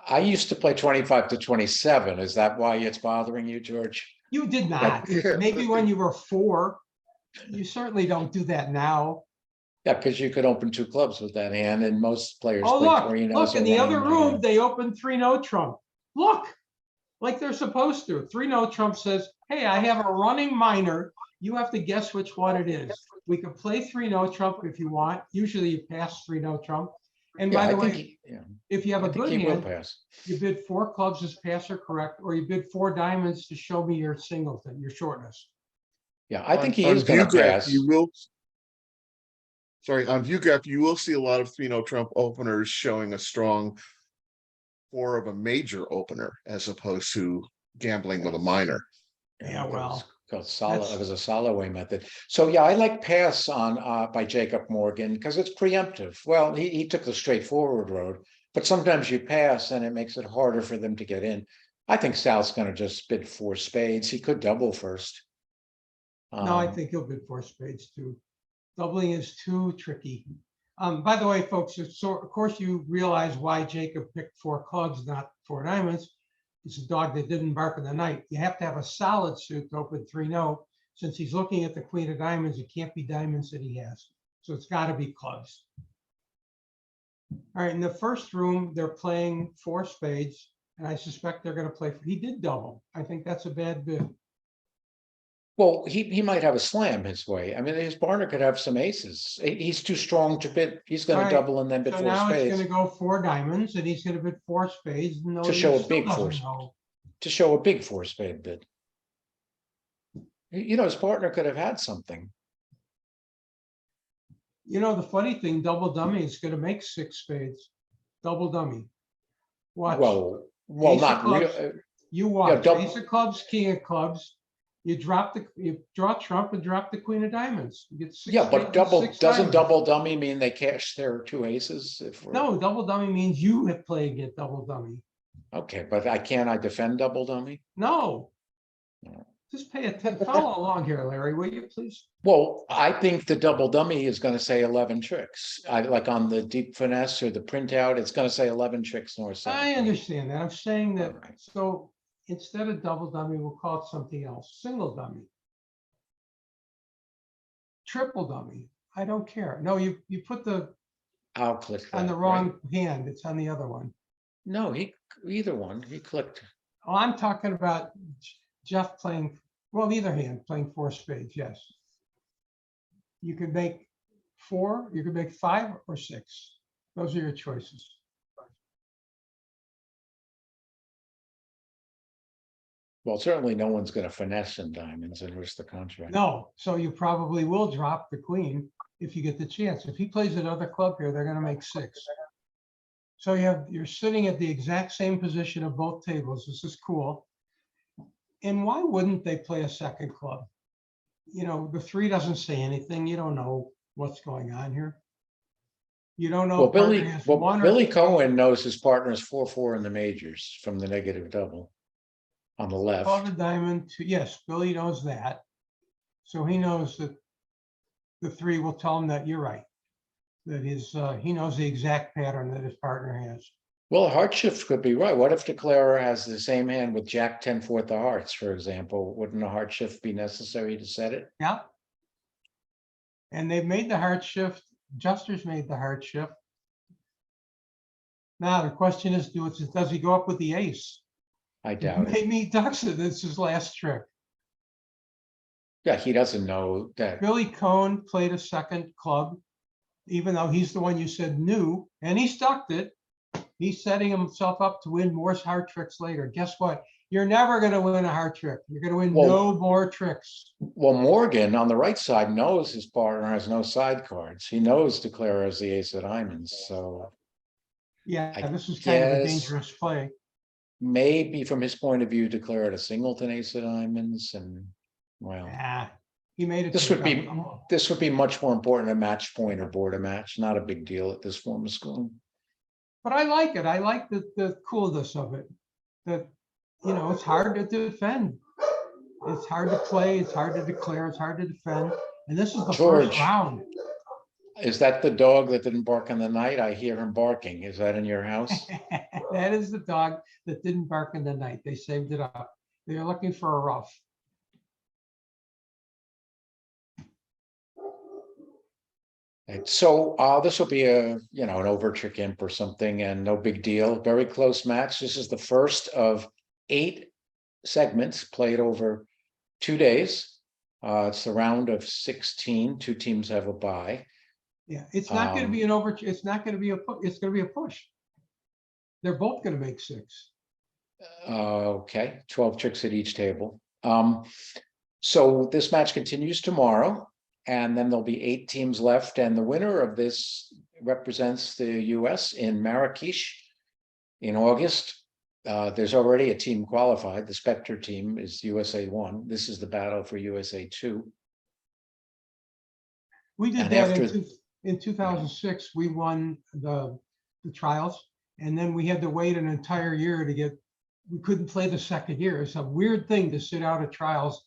Speaker 4: I used to play 25 to 27. Is that why it's bothering you, George?
Speaker 3: You did not.
Speaker 1: Yeah.
Speaker 3: Maybe when you were 4. You certainly don't do that now.
Speaker 4: Yeah, because you could open 2 clubs with that hand, and most players
Speaker 3: Oh,
Speaker 4: play
Speaker 3: look,
Speaker 4: 3-nos
Speaker 3: look, in
Speaker 4: or
Speaker 3: the
Speaker 4: 1
Speaker 3: other
Speaker 4: and
Speaker 3: room,
Speaker 4: 9.
Speaker 3: they opened 3-no Trump. Look, like they're supposed to. 3-no Trump says, "Hey, I have a running minor. You have to guess which one it is." We can play 3-no Trump if you want. Usually you pass 3-no Trump. And
Speaker 4: Yeah,
Speaker 3: by
Speaker 4: I
Speaker 3: the
Speaker 4: think
Speaker 3: way,
Speaker 4: yeah,
Speaker 3: if you have
Speaker 4: I
Speaker 3: a
Speaker 4: think
Speaker 3: good
Speaker 4: he will
Speaker 3: hand,
Speaker 4: pass.
Speaker 3: you bid 4 clubs as pass or correct, or you bid 4 diamonds to show me your singleton, your shortness.
Speaker 4: Yeah, I think he
Speaker 1: On
Speaker 4: is going to
Speaker 1: Vugraph,
Speaker 4: pass.
Speaker 1: You will. Sorry, on Vugraph, you will see a lot of 3-no Trump openers showing a strong 4 of a major opener as opposed to gambling with a minor.
Speaker 3: Yeah, well,
Speaker 4: called solid.
Speaker 3: That's-
Speaker 4: It was a Soloway method. So yeah, I like pass on by Jacob Morgan because it's preemptive. Well, he took the straightforward road, but sometimes you pass and it makes it harder for them to get in. I think Sal's going to just bid 4 spades. He could double first.
Speaker 3: No, I think he'll bid 4 spades too. Doubling is too tricky. By the way, folks, so of course you realize why Jacob picked 4 clubs, not 4 diamonds. It's a dog that didn't bark in the night. You have to have a solid suit to open 3-0. Since he's looking at the queen of diamonds, it can't be diamonds that he has. So it's got to be clubs. All right, in the first room, they're playing 4 spades, and I suspect they're going to play. He did double. I think that's a bad bid.
Speaker 4: Well, he might have a slam his way. I mean, his partner could have some aces. He's too strong to bid. He's going
Speaker 3: All
Speaker 4: to
Speaker 3: right,
Speaker 4: double and then bid
Speaker 3: So
Speaker 4: 4
Speaker 3: now it's
Speaker 4: spades
Speaker 3: going to go 4 diamonds, and he's going to bid 4 spades. No,
Speaker 4: to
Speaker 3: he
Speaker 4: show a
Speaker 3: still
Speaker 4: big
Speaker 3: doesn't
Speaker 4: 4
Speaker 3: know.
Speaker 4: to show a big 4 spade bid. You know, his partner could have had something.
Speaker 3: You know, the funny thing, double dummy is going to make 6 spades. Double dummy. Watch.
Speaker 4: Well,
Speaker 3: Ace of
Speaker 4: not real.
Speaker 3: clubs. You watch.
Speaker 4: double-
Speaker 3: Ace of clubs, king of clubs. You draw trump and drop the queen of diamonds. You get 6
Speaker 4: Yeah,
Speaker 3: spades
Speaker 4: but
Speaker 3: and
Speaker 4: double
Speaker 3: 6
Speaker 4: doesn't
Speaker 3: diamonds.
Speaker 4: double dummy mean they cash their 2 aces? If we're,
Speaker 3: No, double dummy means you have played get double dummy.
Speaker 4: okay, but I defend double dummy.
Speaker 3: No.
Speaker 4: No.
Speaker 3: Just pay attention. Follow along here, Larry, will you please?
Speaker 4: Well, I think the double dummy is going to say 11 tricks. I like on the deep finesse or the printout, it's going to say 11 tricks north south.
Speaker 3: I understand that. I'm saying that.
Speaker 4: All right.
Speaker 3: So instead of double dummy, we'll call it something else. Single dummy. Triple dummy. I don't care. No, you put the
Speaker 4: I'll click
Speaker 3: on the
Speaker 4: that,
Speaker 3: wrong
Speaker 4: right?
Speaker 3: hand. It's on the other one.
Speaker 4: No, either one. He clicked.
Speaker 3: Oh, I'm talking about Jeff playing, well, either hand playing 4 spades. Yes. You could make 4, you could make 5 or 6. Those are your choices.
Speaker 4: Well, certainly no one's going to finesse in diamonds and risk the contract.
Speaker 3: No, so you probably will drop the queen if you get the chance. If he plays another club here, they're going to make 6. So you're sitting at the exact same position of both tables. This is cool. And why wouldn't they play a second club? You know, the 3 doesn't say anything. You don't know what's going on here. You don't know.
Speaker 4: Well,
Speaker 3: if partner has one or
Speaker 4: Billy
Speaker 3: two.
Speaker 4: Cohen knows his partner's 4-4 in the majors from the negative double on the
Speaker 3: Club
Speaker 4: left.
Speaker 3: and diamond. Yes, Billy knows that. So he knows that the 3 will tell him that you're right. That he knows the exact pattern that his partner has.
Speaker 4: Well, a heart shift could be right. What if declarer has the same hand with Jack 10-4 of hearts, for example? Wouldn't a heart shift be necessary to set it?
Speaker 3: Yeah. And they've made the heart shift. Juster's made the heart shift. Now the question is, does he go up with the ace?
Speaker 4: I doubt it.
Speaker 3: Maybe he ducks it. It's his last trick.
Speaker 4: Yeah, he doesn't know that.
Speaker 3: Billy Cohen played a second club, even though he's the one you said knew, and he stuck it. He's setting himself up to win more heart tricks later. Guess what? You're never going to win a heart trick. You're going to win no more tricks.
Speaker 4: Well, Morgan on the right side knows his partner has no side cards. He knows declarer has the ace of diamonds. So
Speaker 3: yeah, this is kind of a
Speaker 4: guess
Speaker 3: dangerous play.
Speaker 4: maybe from his point of view, declare it a singleton ace of diamonds, and well,
Speaker 3: Yeah, he made it.
Speaker 4: this would be much more important at match point or board a match. Not a big deal at this form of schooling.
Speaker 3: But I like it. I like the coolness of it. That, you know, it's hard to defend. It's hard to play. It's hard to declare. It's hard to defend. And this is the first round.
Speaker 4: Is that the dog that didn't bark in the night? I hear him barking. Is that in your house?
Speaker 3: That is the dog that didn't bark in the night. They saved it up. They're looking for a rough.
Speaker 4: So this will be an over trick imp or something, and no big deal. Very close match. This is the first of 8 segments played over 2 days. It's the round of 16. 2 teams have a bye.
Speaker 3: Yeah, it's not going to be an over. It's not going to be it's going to be a push. They're both going to make 6.
Speaker 4: Okay, 12 tricks at each table. So this match continues tomorrow. And then there'll be 8 teams left. And the winner of this represents the US in Marrakesh in August. There's already a team qualified. The Spectre team is USA 1. This is the battle for USA 2.
Speaker 3: We did
Speaker 4: And
Speaker 3: that
Speaker 4: after-
Speaker 3: in 2006. We won the trials, and then we had to wait an entire year to get. We couldn't play the second year. It's a weird thing to sit out of trials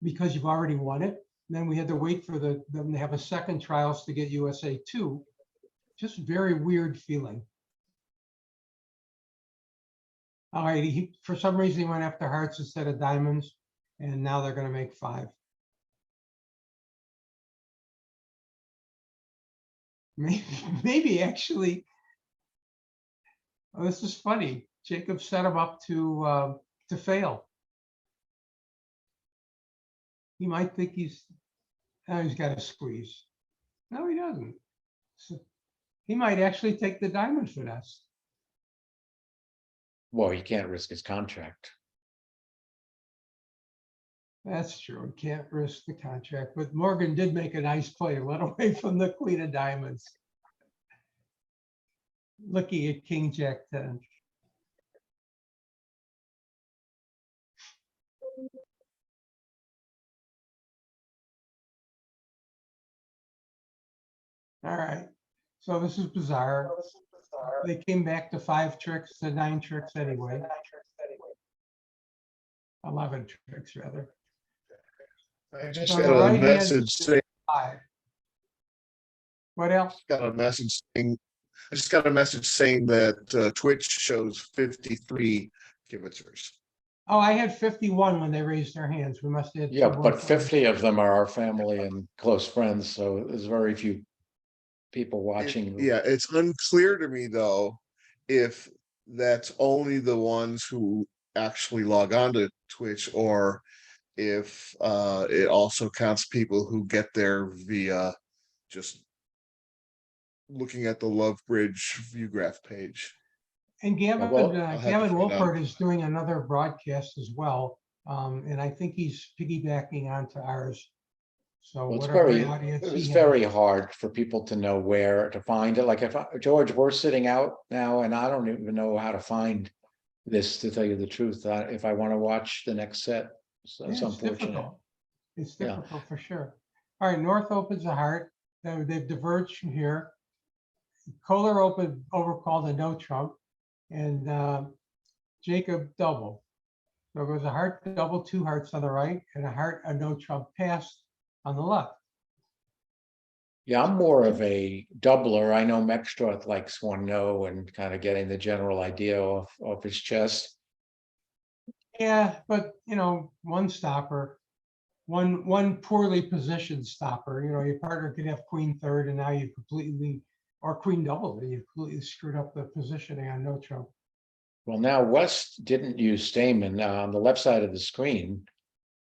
Speaker 3: because you've already won it. And then we had to wait for them to have a second trials to get USA 2. Just very weird feeling. All right, for some reason he went after hearts instead of diamonds, and now they're going to make 5. Maybe actually, oh, this is funny. Jacob set him up to fail. He might think he's got a squeeze. No, he doesn't. So he might actually take the diamond finesse.
Speaker 4: Well, he can't risk his contract.
Speaker 3: That's true. He can't risk the contract, but Morgan did make a nice play, let away from the queen of diamonds. Looking at King Jack 10. All right, so this is bizarre. They came back to 5 tricks to 9 tricks anyway. 11 tricks rather.
Speaker 1: I just
Speaker 3: So the
Speaker 1: got a
Speaker 3: right hand
Speaker 1: message
Speaker 3: is
Speaker 1: saying,
Speaker 3: 5. What else?
Speaker 1: got a message saying, I just got a message saying that Twitch shows 53 kibitzers.
Speaker 3: Oh, I had 51 when they raised their hands. We must have.
Speaker 4: Yeah, but 50 of them are our family and close friends, so there's very few people watching.
Speaker 1: Yeah, it's unclear to me though, if that's only the ones who actually log on to Twitch, or if it also counts people who get there via just looking at the Love Bridge Vugraph page.
Speaker 3: And Gavin,
Speaker 4: well,
Speaker 1: I'll have to
Speaker 3: Gavin
Speaker 1: find out.
Speaker 3: Wolpert is doing another broadcast as well. And I think he's piggybacking onto ours. So
Speaker 4: Well,
Speaker 3: whatever audience
Speaker 4: it's
Speaker 3: he has.
Speaker 4: very hard for people to know where to find it. Like George, we're sitting out now and I don't even know how to find this, to tell you the truth, if I want to watch the next set. So
Speaker 3: Yeah,
Speaker 4: it's unfortunate.
Speaker 3: difficult. It's
Speaker 4: Yeah.
Speaker 3: difficult for sure. All right, North opens a heart. They've diverged from here. Kohler overcalled a no trump, and Jacob double. So it goes a heart double, 2 hearts on the right, and a no trump pass on the left.
Speaker 4: Yeah, I'm more of a doubler. I know Mextroth likes 1 no and kind of getting the general idea off his chest.
Speaker 3: Yeah, but one stopper, one poorly positioned stopper. Your partner could have queen third, and now you completely, or queen double, and you completely screwed up the positioning on no trump.
Speaker 4: Well, now West didn't use Stayman on the left side of the screen.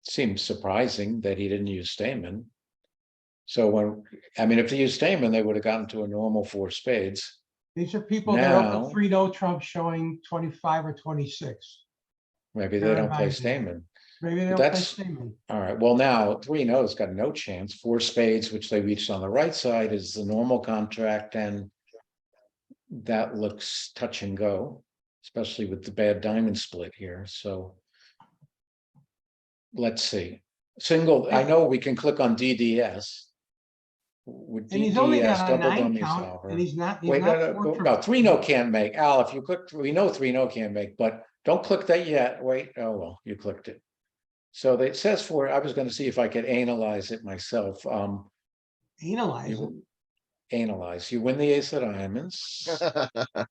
Speaker 4: Seems surprising that he didn't use Stayman. So if they used Stayman, they would have gotten to a normal 4 spades.
Speaker 3: These are people that open 3 no trump showing 25 or 26.
Speaker 4: Maybe they don't play Stayman.
Speaker 3: Maybe they don't play Stayman.
Speaker 4: All right. Well, now 3 no's got no chance. 4 spades, which they reached on the right side, is the normal contract, and that looks touch and go, especially with the bad diamond split here. So let's see. Single. I know we can click on DDS. With
Speaker 3: And he's only got a
Speaker 4: double
Speaker 3: 9
Speaker 4: dummy
Speaker 3: count,
Speaker 4: solver.
Speaker 3: and he's not.
Speaker 4: Wait, no, 3 no can't make. Al, if you click, we know 3 no can't make, but don't click that yet. Wait, oh well, you clicked it. So it says I was going to see if I could analyze it myself.
Speaker 3: Analyze it.
Speaker 4: Analyze. You win the ace of diamonds.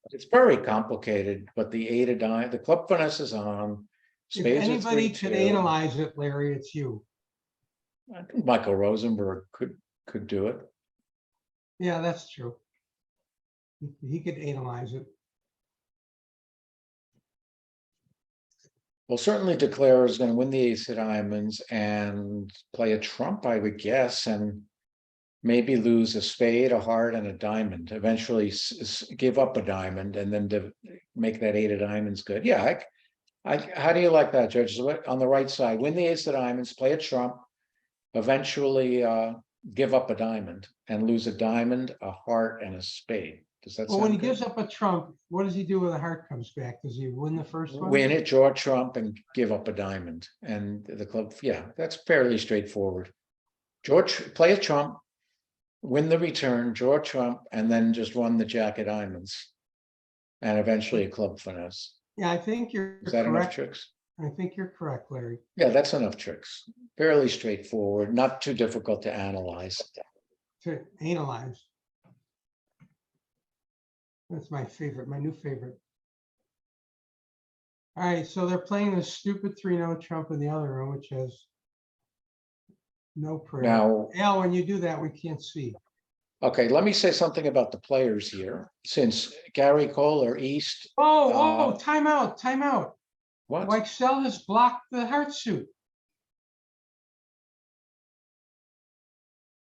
Speaker 4: It's very complicated, but the 8 of diamonds, the club finesse is on.
Speaker 3: If
Speaker 4: Spades
Speaker 3: anybody could analyze it, Larry, it's you.
Speaker 4: I think Michael Rosenberg could do it.
Speaker 3: Yeah, that's true. He could analyze it.
Speaker 4: Well, certainly Declare is going to win the ace of diamonds and play a trump, I would guess, and maybe lose a spade, a heart, and a diamond. Eventually give up a diamond and then to make that 8 of diamonds good. Yeah, how do you like that, Judge? On the right side, win the ace of diamonds, play a trump, eventually give up a diamond and lose a diamond, a heart, and a spade. Does that
Speaker 3: Well, when he
Speaker 4: sound good?
Speaker 3: gives up a trump, what does he do when the heart comes back? Does he win the first one?
Speaker 4: Win it, draw a trump and give up a diamond. And the club, yeah, that's fairly straightforward. Play a trump, win the return, draw a trump, and then just run the jack of diamonds. And eventually a club finesse.
Speaker 3: Yeah, I think you're
Speaker 4: Is that enough
Speaker 3: correct.
Speaker 4: tricks?
Speaker 3: I think you're correct, Larry.
Speaker 4: Yeah, that's enough tricks. Fairly straightforward, not too difficult to analyze.
Speaker 3: To analyze. That's my favorite, my new favorite. All right, so they're playing this stupid 3-note trump in the other room, which has no prayer.
Speaker 4: Now,
Speaker 3: Al, when you do that, we can't see.
Speaker 4: okay, let me say something about the players here. Since Gary Kohler, East,
Speaker 3: Oh, timeout, timeout.
Speaker 4: what?
Speaker 3: Weichsel has blocked the heart suit.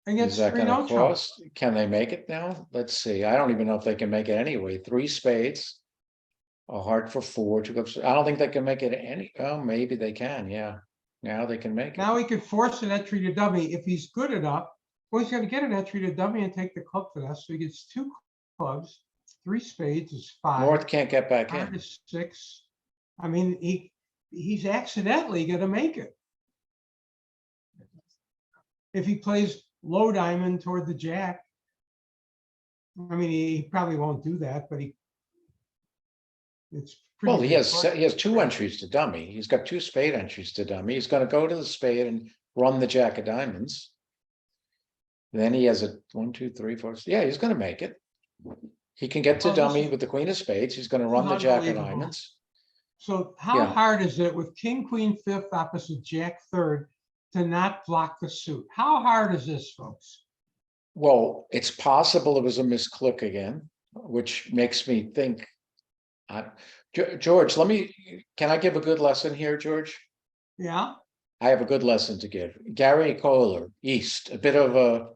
Speaker 4: Is
Speaker 3: Against
Speaker 4: that going to
Speaker 3: 3-note trump.
Speaker 4: cross? Can they make it now? Let's see. I don't even know if they can make it anyway. 3 spades, a heart for 4, 2 clubs. I don't think they can make it any. Oh, maybe they can. Yeah, now they can make it.
Speaker 3: Now he could force an entry to dummy if he's good enough. Well, he's going to get an entry to dummy and take the club finesse. So he gets 2 clubs, 3 spades is 5.
Speaker 4: North can't get back
Speaker 3: Heart
Speaker 4: in.
Speaker 3: is 6. I mean, he's accidentally going to make it. If he plays low diamond toward the jack. I mean, he probably won't do that, but it's pretty.
Speaker 4: Well, he has 2 entries to dummy. He's got 2 spade entries to dummy. He's going to go to the spade and run the jack of diamonds. Then he has a 1, 2, 3, 4. Yeah, he's going to make it. He can get to dummy with the queen of spades. He's going to run the jack of diamonds.
Speaker 3: So how hard is it with king, queen, 5th opposite jack 3rd to not block the suit? How hard is this, folks?
Speaker 4: Well, it's possible it was a misclick again, which makes me think. George, can I give a good lesson here, George?
Speaker 3: Yeah.
Speaker 4: I have a good lesson to give. Gary Kohler, East, a bit of a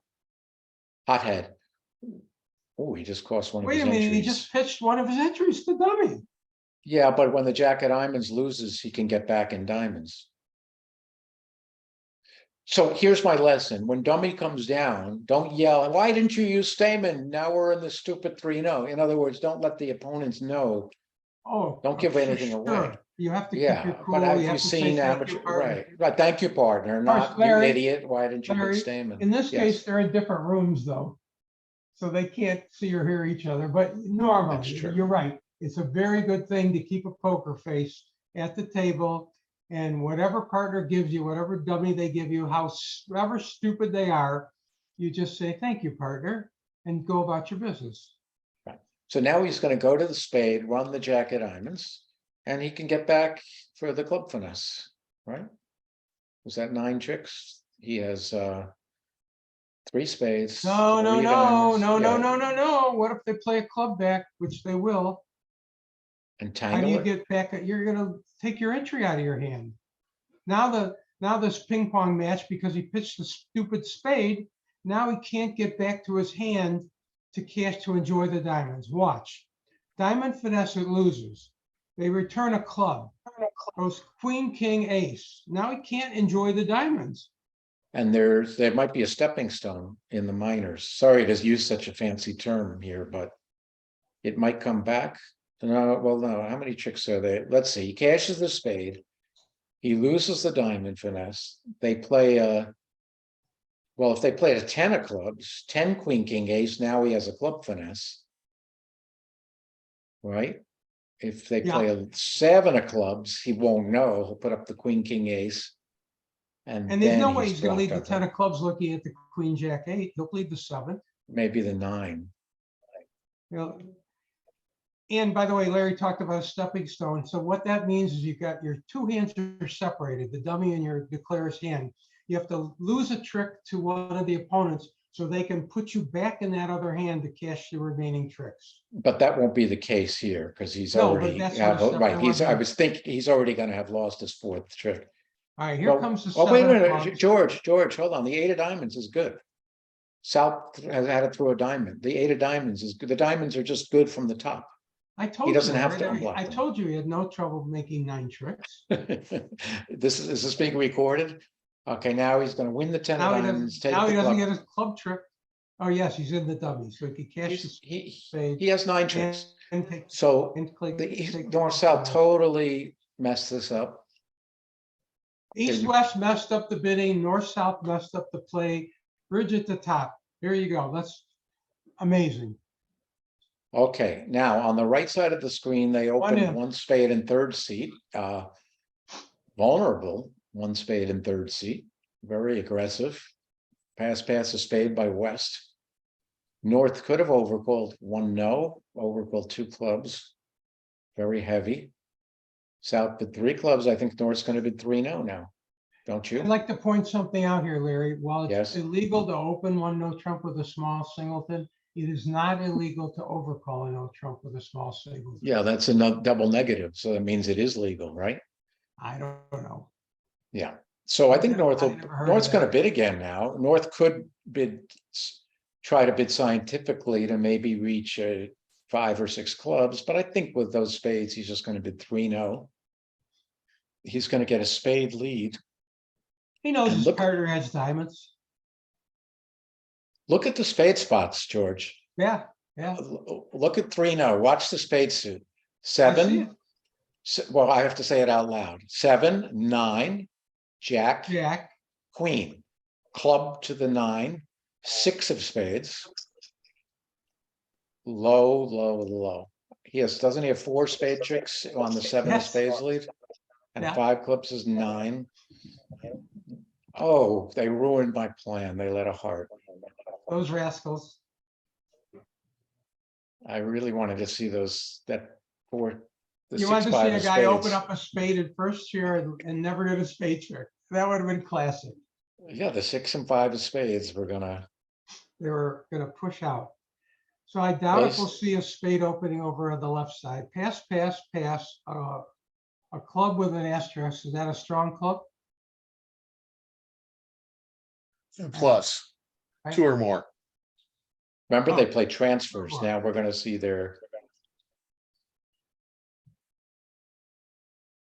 Speaker 4: hothead. Oh, he just cost one of his
Speaker 3: Wait a minute, he
Speaker 4: entries.
Speaker 3: just pitched one of his entries to dummy.
Speaker 4: Yeah, but when the jack of diamonds loses, he can get back in diamonds. So here's my lesson. When dummy comes down, don't yell, why didn't you use Stamen? Now we're in the stupid 3-0. In other words, don't let the opponents know.
Speaker 3: Oh,
Speaker 4: Don't give anything away.
Speaker 3: You have to keep your
Speaker 4: Yeah,
Speaker 3: cool.
Speaker 4: but have
Speaker 3: You
Speaker 4: you
Speaker 3: have to say
Speaker 4: seen
Speaker 3: thank you,
Speaker 4: amateur?
Speaker 3: partner.
Speaker 4: Right. Thank you, partner.
Speaker 3: course,
Speaker 4: Not
Speaker 3: Larry-
Speaker 4: you idiot. Why didn't you
Speaker 3: Larry,
Speaker 4: put Stamen?
Speaker 3: In this
Speaker 4: Yes.
Speaker 3: case, they're in different rooms though. So they can't see or hear each other, but normally,
Speaker 4: That's true.
Speaker 3: you're right. It's a very good thing to keep a poker face at the table, and whatever partner gives you, whatever dummy they give you, however stupid they are, you just say, thank you, partner, and go about your business.
Speaker 4: So now he's going to go to the spade, run the jack of diamonds, and he can get back for the club finesse, right? Was that 9 tricks? He has 3 spades.
Speaker 3: No.
Speaker 4: 3 diamonds. Yeah.
Speaker 3: What if they play a club back, which they will? How do
Speaker 4: Entangle
Speaker 3: you
Speaker 4: it.
Speaker 3: get back? You're gonna take your entry out of your hand. Now this ping pong match, because he pitched the stupid spade, now he can't get back to his hand to cash to enjoy the diamonds. Watch. Diamond finesse, it loses. They return a club. Goes queen, king, ace. Now he can't enjoy the diamonds.
Speaker 4: And there might be a stepping stone in the minors. Sorry to use such a fancy term here, but it might come back. No, well, no. How many tricks are there? Let's see. He cashes the spade. He loses the diamond finesse. They play well, if they played a 10 of clubs, 10 queen, king, ace, now he has a club finesse. Right? If they play a 7 of clubs, he won't know. He'll put up the queen, king, ace. And
Speaker 3: there's
Speaker 4: then
Speaker 3: no way he's gonna leave the
Speaker 4: blocked
Speaker 3: 10
Speaker 4: up.
Speaker 3: of clubs looking at the queen, jack, 8. He'll leave the 7.
Speaker 4: Maybe the 9.
Speaker 3: You know, and by the way, Larry talked about a stepping stone. So what that means is you've got your 2 hands are separated, the dummy and your declarer's hand. You have to lose a trick to one of the opponents so they can put you back in that other hand to cash the remaining tricks.
Speaker 4: But that won't be the case here because he's
Speaker 3: No, but
Speaker 4: already
Speaker 3: that's how the stuff
Speaker 4: right.
Speaker 3: I want
Speaker 4: I
Speaker 3: to-
Speaker 4: was thinking he's already going to have lost his 4th trick.
Speaker 3: All right, here comes the 7
Speaker 4: wait a
Speaker 3: of
Speaker 4: minute,
Speaker 3: clubs.
Speaker 4: George, hold on. The 8 of diamonds is good. South has had it through a diamond. The 8 of diamonds is good. The diamonds are just good from the top.
Speaker 3: I told
Speaker 4: He doesn't
Speaker 3: you,
Speaker 4: have to
Speaker 3: Larry,
Speaker 4: unblock
Speaker 3: I
Speaker 4: them.
Speaker 3: told you he had no trouble making 9 tricks.
Speaker 4: Is this being recorded? Okay, now he's going to win the 10
Speaker 3: Now
Speaker 4: of
Speaker 3: he
Speaker 4: diamonds.
Speaker 3: doesn't, now he doesn't get his club trick. Oh, yes, he's in the dummy, so he could cash the spade.
Speaker 4: He has 9 tricks.
Speaker 3: And take,
Speaker 4: So
Speaker 3: and click. take the
Speaker 4: North-South
Speaker 3: five.
Speaker 4: totally messed this up.
Speaker 3: East-west messed up the bidding, north-south messed up the play, bridge at the top. Here you go. That's amazing.
Speaker 4: Okay, now on the right side of the screen, they opened
Speaker 3: in.
Speaker 4: one spade in third seat. Vulnerable, one spade in third seat, very aggressive. Pass a spade by West. North could have overcalled one no, overcalled 2 clubs. Very heavy. South bid 3 clubs. I think North's going to bid 3 no now. Don't you?
Speaker 3: I'd like to point something out here, Larry. While it's
Speaker 4: Yes.
Speaker 3: illegal to open one no trump with a small singleton, it is not illegal to overcall a no trump with a small singleton.
Speaker 4: Yeah, that's a double negative. So that means it is legal, right?
Speaker 3: I don't know.
Speaker 4: Yeah. So I think North's
Speaker 3: never heard
Speaker 4: going
Speaker 3: of
Speaker 4: to
Speaker 3: that.
Speaker 4: bid again now. North could try to bid scientifically to maybe reach 5 or 6 clubs, but I think with those spades, he's just going to bid 3 no. He's going to get a spade lead.
Speaker 3: He knows
Speaker 4: And
Speaker 3: his
Speaker 4: look-
Speaker 3: partner has diamonds.
Speaker 4: Look at the spade spots, George.
Speaker 3: Yeah, yeah.
Speaker 4: Look at 3 no. Watch the spade suit.
Speaker 3: I see
Speaker 4: 7. Well, I have to say it out loud. 7, 9, Jack,
Speaker 3: Jack.
Speaker 4: Queen, club to the 9, 6 of spades. Low, low, low. Doesn't he have 4 spade tricks on the 7 of
Speaker 3: Yes.
Speaker 4: spades lead? And
Speaker 3: Yeah.
Speaker 4: 5 clubs is 9. Oh, they ruined my plan. They let a heart.
Speaker 3: Those rascals.
Speaker 4: I really wanted to see the
Speaker 3: You
Speaker 4: 6,
Speaker 3: wanted to
Speaker 4: 5
Speaker 3: see a
Speaker 4: of
Speaker 3: guy open
Speaker 4: spades.
Speaker 3: up a spade in first year and never get a spade trick. That would have been classic.
Speaker 4: Yeah, the 6 and 5 of spades were gonna.
Speaker 3: They were gonna push out. So I doubt if
Speaker 4: Yes.
Speaker 3: we'll see a spade opening over on the left side. Pass, pass, pass. A club with an asterisk. Is that a strong club?
Speaker 1: Plus,
Speaker 3: Right.
Speaker 1: 2 or more.
Speaker 4: Remember, they
Speaker 3: Oh.
Speaker 4: play transfers.
Speaker 3: Oh,
Speaker 4: Now we're gonna see their.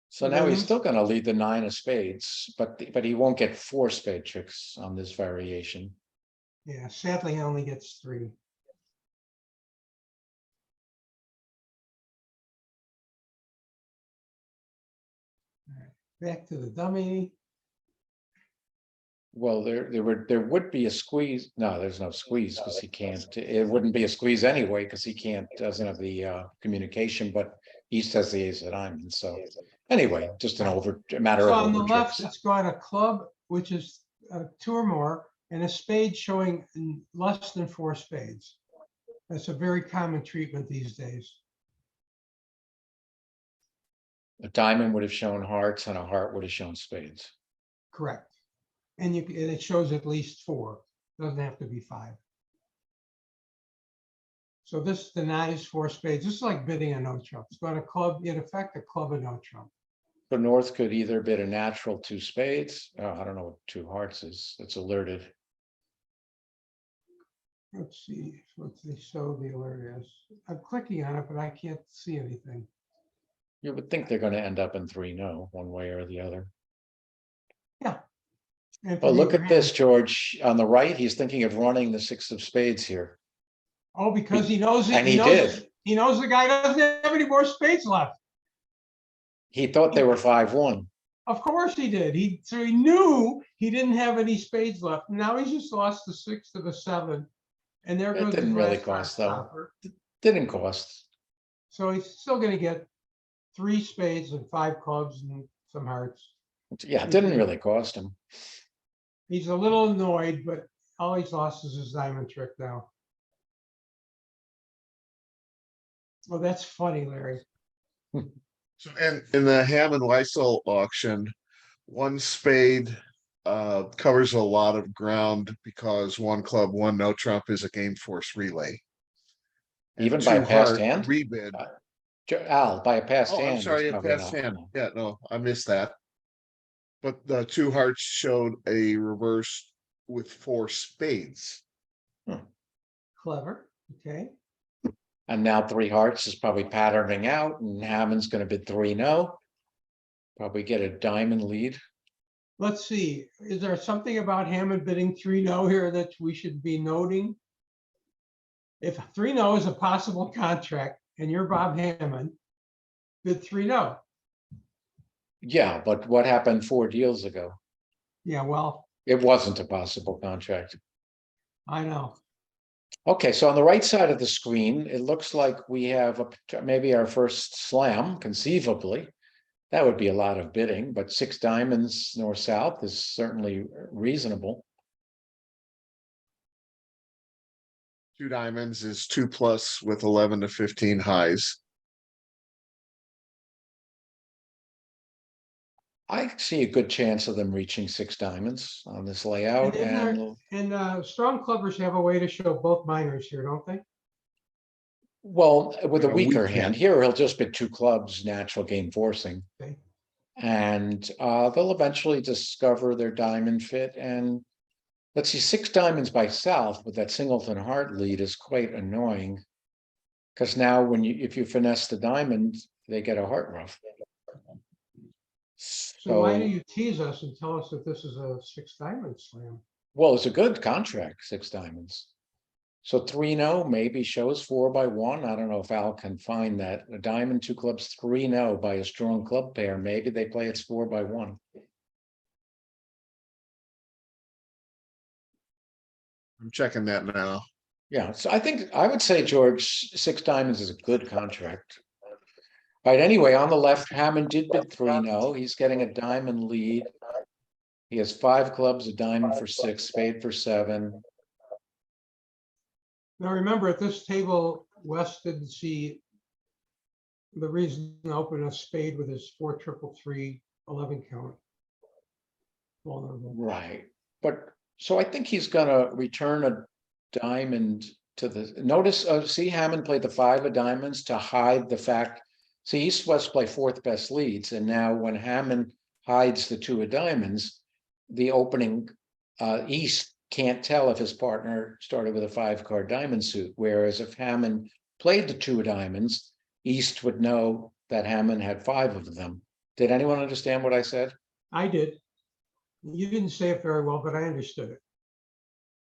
Speaker 4: So now he's still gonna lead the 9 of spades, but he won't get 4 spade tricks on this variation.
Speaker 3: Yeah, sadly, he only gets 3. All right, back to the dummy.
Speaker 4: Well, there would be a squeeze. No, there's no squeeze because he can't. It wouldn't be a squeeze anyway because he doesn't have the communication. But East has the ace of diamonds. So anyway, just a matter
Speaker 3: So
Speaker 4: of
Speaker 3: on the
Speaker 4: over
Speaker 3: left,
Speaker 4: tricks.
Speaker 3: it's got a club, which is 2 or more, and a spade showing less than 4 spades. That's a very common treatment these days.
Speaker 4: A diamond would have shown hearts, and a heart would have shown spades.
Speaker 3: Correct. And it shows at least 4. Doesn't have to be 5. So this denies 4 spades. This is like bidding a no trump. It's got a club, in effect, a club and no trump.
Speaker 4: So North could either bid a natural 2 spades. I don't know what 2 hearts is. It's alerted.
Speaker 3: Let's see what they show the alert is. I'm clicking on it, but I can't see anything.
Speaker 4: You would think they're going to end up in 3 no, one way or the other. But look at this, George. On the right, he's thinking of running the 6 of spades here.
Speaker 3: Oh, because he knows it.
Speaker 4: And he did.
Speaker 3: He knows the guy doesn't have any more spades left.
Speaker 4: He thought they were 5-1.
Speaker 3: Of course he did. So he knew he didn't have any spades left. Now he's just lost the 6 to the 7. And there
Speaker 4: It
Speaker 3: goes the
Speaker 4: didn't really
Speaker 3: last
Speaker 4: cost,
Speaker 3: heart
Speaker 4: though.
Speaker 3: stopper.
Speaker 4: Didn't cost.
Speaker 3: So he's still going to get 3 spades and 5 clubs and some hearts.
Speaker 4: Yeah, it didn't really cost him.
Speaker 3: He's a little annoyed, but all he's lost is his diamond trick now. Well, that's funny, Larry.
Speaker 1: So, and in the Hammond Weissel auction, 1 spade covers a lot of ground because 1 club, 1 no trump is a game force relay. And
Speaker 4: Even by
Speaker 1: 2
Speaker 4: passed
Speaker 1: heart
Speaker 4: hand?
Speaker 1: rebid.
Speaker 4: Al, by a passed
Speaker 1: Oh,
Speaker 4: hand.
Speaker 1: I'm sorry,
Speaker 4: it's
Speaker 1: a
Speaker 4: probably
Speaker 1: passed
Speaker 4: not.
Speaker 1: hand. Yeah, no, I missed that. But the 2 hearts showed a reverse with 4 spades.
Speaker 3: Clever. Okay.
Speaker 4: And now 3 hearts is probably patterning out, and Hammond's going to bid 3 no. Probably get a diamond lead.
Speaker 3: Let's see. Is there something about Hammond bidding 3 no here that we should be noting? If 3-0 is a possible contract and you're Bob Hammond, bid 3-0.
Speaker 4: Yeah, but what happened 4 deals ago?
Speaker 3: Yeah, well,
Speaker 4: It wasn't a possible contract.
Speaker 3: I know.
Speaker 4: Okay, so on the right side of the screen, it looks like we have maybe our first slam, conceivably. That would be a lot of bidding, but 6 diamonds north-south is certainly reasonable.
Speaker 1: 2 diamonds is 2+ with 11 to 15 highs.
Speaker 4: I see a good chance of them reaching 6 diamonds on this layout,
Speaker 3: And strong clubbers have a way to show both minors here, don't they?
Speaker 4: well, with a
Speaker 1: A weak
Speaker 4: weaker hand
Speaker 1: hand.
Speaker 4: here, he'll just bid 2 clubs, natural game forcing.
Speaker 3: Okay.
Speaker 4: And they'll eventually discover their diamond fit. And let's see, 6 diamonds by south with that singleton heart lead is quite annoying. Because now if you finesse the diamond, they get a heart ruff.
Speaker 3: So why do you tease us and tell us that this is a 6 diamond slam?
Speaker 4: Well, it's a good contract, 6 diamonds. So 3-0 maybe shows 4x1. I don't know if Al can find that. A diamond, 2 clubs, 3-0 by a strong club pair. Maybe they play it's 4x1.
Speaker 1: I'm checking that now.
Speaker 4: Yeah, so I would say, George, 6 diamonds is a good contract. All right, anyway, on the left, Hammond did bid 3-0. He's getting a diamond lead. He has 5 clubs, a diamond for 6, spade for 7.
Speaker 3: Now, remember, at this table, Wes didn't see the reason to open a spade with his 4 triple 3 11 count. Vulnerable.
Speaker 4: Right, but so I think he's gonna return a diamond to the, notice, see Hammond played the 5 of diamonds to hide the fact. See, East West play 4th best leads, and now when Hammond hides the 2 of diamonds, the opening East can't tell if his partner started with a 5-card diamond suit. Whereas if Hammond played the 2 of diamonds, East would know that Hammond had 5 of them. Did anyone understand what I said?
Speaker 3: I did. You didn't say it very well, but I understood it.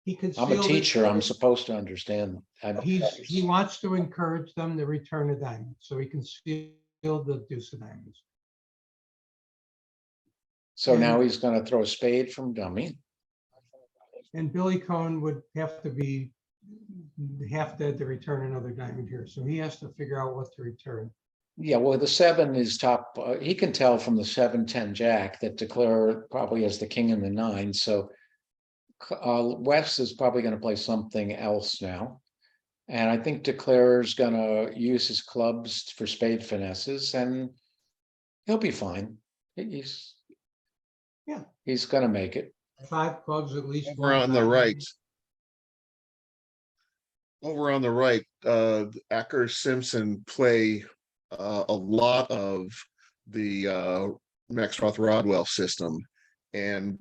Speaker 3: He concealed
Speaker 4: I'm a
Speaker 3: it.
Speaker 4: teacher. I'm supposed to understand.
Speaker 3: He wants to encourage them to return a diamond, so he concealed the deuce of diamonds.
Speaker 4: So now he's going to throw a spade from dummy.
Speaker 3: And Billy Cohn would have to be half dead to return another diamond here, so he has to figure out what to return.
Speaker 4: Yeah, well, the 7 is top. He can tell from the 7-10 jack that Declare probably has the king and the 9. So West is probably going to play something else now. And I think Declare's going to use his clubs for spade finesses, and he'll be fine. He's going to make it.
Speaker 3: 5 clubs at least.
Speaker 1: Over on the right. Over on the right, Acker Simpson play a lot of the Maxroth Rodwell system, and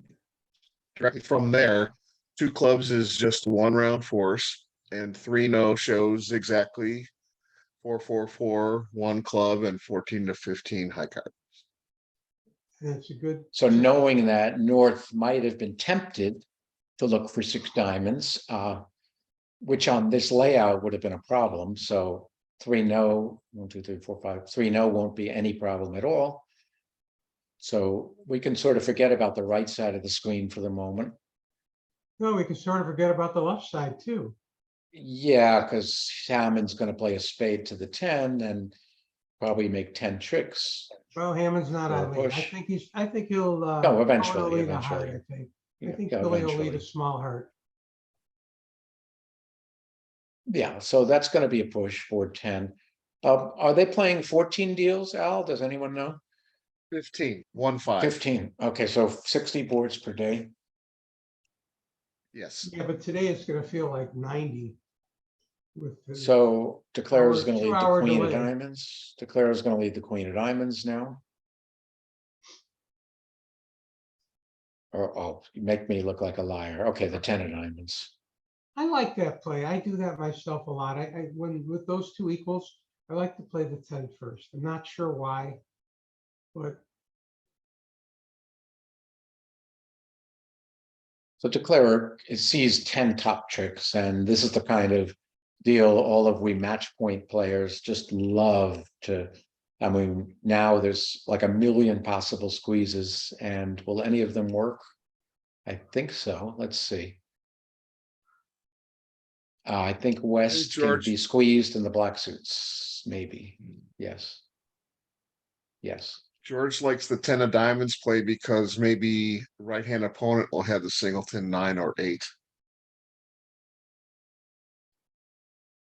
Speaker 1: directly from there, 2 clubs is just 1 round force, and 3-0 shows exactly 4-4-4, 1 club, and 14 to 15 high card.
Speaker 3: That's a good.
Speaker 4: So knowing that, North might have been tempted to look for 6 diamonds, which on this layout would have been a problem. So 3-0, 1, 2, 3, 4, 5, 3-0 won't be any problem at all. So we can sort of forget about the right side of the screen for the moment.
Speaker 3: No, we can sort of forget about the left side too.
Speaker 4: Yeah, because Hammond's going to play a spade to the 10 and probably make 10 tricks.
Speaker 3: Well, Hammond's not on lead. I think he'll.
Speaker 4: No, eventually.
Speaker 3: Lead a heart, I think.
Speaker 4: Yeah,
Speaker 3: I think Billy will lead a small heart.
Speaker 4: Yeah, so that's going to be a push for 10. Are they playing 14 deals, Al? Does anyone know?
Speaker 1: 15, 1-5.
Speaker 4: 15. Okay, so 60 boards per day.
Speaker 1: Yes.
Speaker 3: Yeah, but today it's going to feel like 90.
Speaker 4: So Declare is going to lead the queen of
Speaker 3: delay.
Speaker 4: diamonds. Declare is going to lead the queen of diamonds now. Or oh, you make me look like a liar. Okay, the 10 of diamonds.
Speaker 3: I like that play. I do that myself a lot. When with those 2 equals, I like to play the 10 first. I'm not sure why, but.
Speaker 4: So Declare sees 10 top tricks, and this is the kind of deal all of we match point players just love to. I mean, now there's like a million possible squeezes, and will any of them work? I think so. Let's see. I think West can
Speaker 1: George.
Speaker 4: be squeezed in the black suits, maybe. Yes. Yes.
Speaker 1: George likes the 10 of diamonds play because maybe right-hand opponent will have the singleton 9 or 8.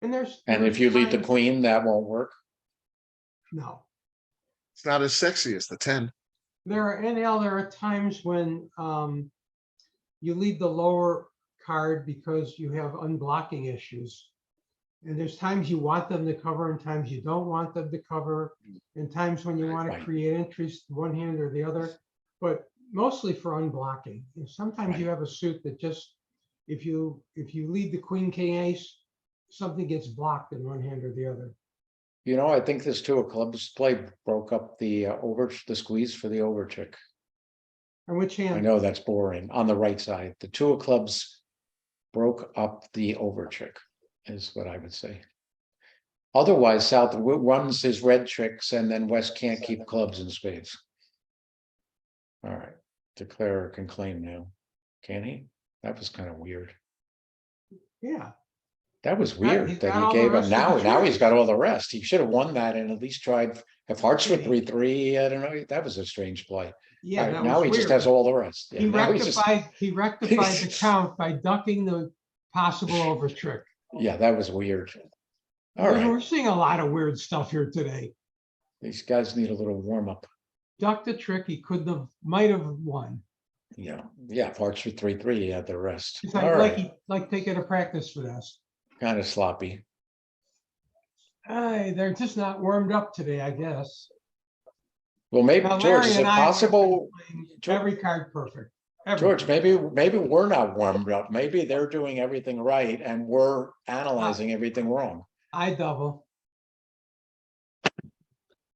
Speaker 3: And
Speaker 4: And if you lead the
Speaker 3: times-
Speaker 4: queen, that won't work.
Speaker 3: No,
Speaker 1: It's not as sexy as the 10.
Speaker 3: there are times when you lead the lower card because you have unblocking issues. And there's times you want them to cover and times you don't want them to cover, and times when you want to
Speaker 4: Right.
Speaker 3: create entries one hand or the other, but mostly for unblocking. And sometimes you
Speaker 4: Right.
Speaker 3: have a suit that just, if you lead the queen, king, ace, something gets blocked in one hand or the other.
Speaker 4: You know, I think this 2 of clubs play broke up the the squeeze for the overcheck.
Speaker 3: And which
Speaker 4: I
Speaker 3: hand?
Speaker 4: know that's boring. On the right side, the 2 of clubs broke up the overcheck, is what I would say. Otherwise, South runs his red tricks, and then West can't keep clubs and spades. All right, declare can claim now. Can he? That was kind of weird.
Speaker 3: Yeah,
Speaker 4: That was
Speaker 3: he's
Speaker 4: weird that
Speaker 3: got
Speaker 4: he
Speaker 3: all the
Speaker 4: gave him.
Speaker 3: rest of the
Speaker 4: Now he's
Speaker 3: tricks.
Speaker 4: got all the rest. He should have won that and at least tried. If hearts were
Speaker 3: Yeah.
Speaker 4: 3-3, I don't know. That was a strange play.
Speaker 3: yeah,
Speaker 4: All right,
Speaker 3: that
Speaker 4: now
Speaker 3: was
Speaker 4: he just
Speaker 3: weird.
Speaker 4: has all the rest. Yeah,
Speaker 3: He
Speaker 4: now he's just,
Speaker 3: rectified the count by ducking the possible over trick.
Speaker 4: yeah, that was weird. All
Speaker 3: We're
Speaker 4: right,
Speaker 3: seeing a lot of weird stuff here today.
Speaker 4: these guys need a little warm up.
Speaker 3: Ducked the trick he might have won.
Speaker 4: Yeah, if hearts were 3-3, he had the rest.
Speaker 3: It's
Speaker 4: All right,
Speaker 3: like taking a practice for this.
Speaker 4: kind of sloppy.
Speaker 3: They're just not warmed up today, I guess.
Speaker 4: Well, maybe
Speaker 3: Now,
Speaker 4: George,
Speaker 3: Larry
Speaker 4: is it
Speaker 3: and I would've been
Speaker 4: possible?
Speaker 3: playing
Speaker 4: George-
Speaker 3: every card perfect. Every
Speaker 4: George,
Speaker 3: card.
Speaker 4: maybe we're not warmed up. Maybe they're doing everything right and we're analyzing everything wrong.
Speaker 3: I double.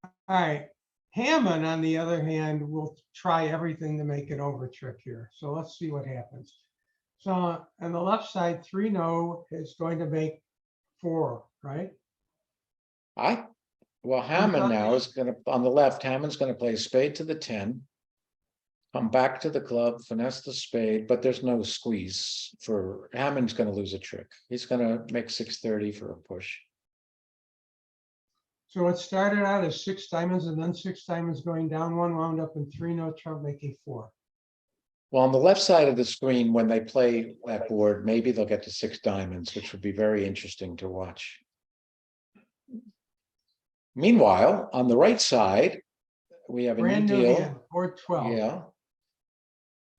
Speaker 3: All right. Hammond, on the other hand, will try everything to make an over trick here. So let's see what happens. So on the left side, 3-0 is going to make 4, right?
Speaker 4: Well, Hammond now is gonna, on the left, Hammond's gonna play a spade to the 10. Come back to the club, finesse the spade, but there's no squeeze for Hammond's gonna lose a trick. He's gonna make 630 for a push.
Speaker 3: So it started out as 6 diamonds and then 6 diamonds going down one, wound up in 3-0 trump making 4.
Speaker 4: Well, on the left side of the screen, when they play that board, maybe they'll get to 6 diamonds, which would be very interesting to watch. Meanwhile, on the right side, we have a new
Speaker 3: Brand new
Speaker 4: deal.
Speaker 3: hand, board 12.
Speaker 4: Yeah.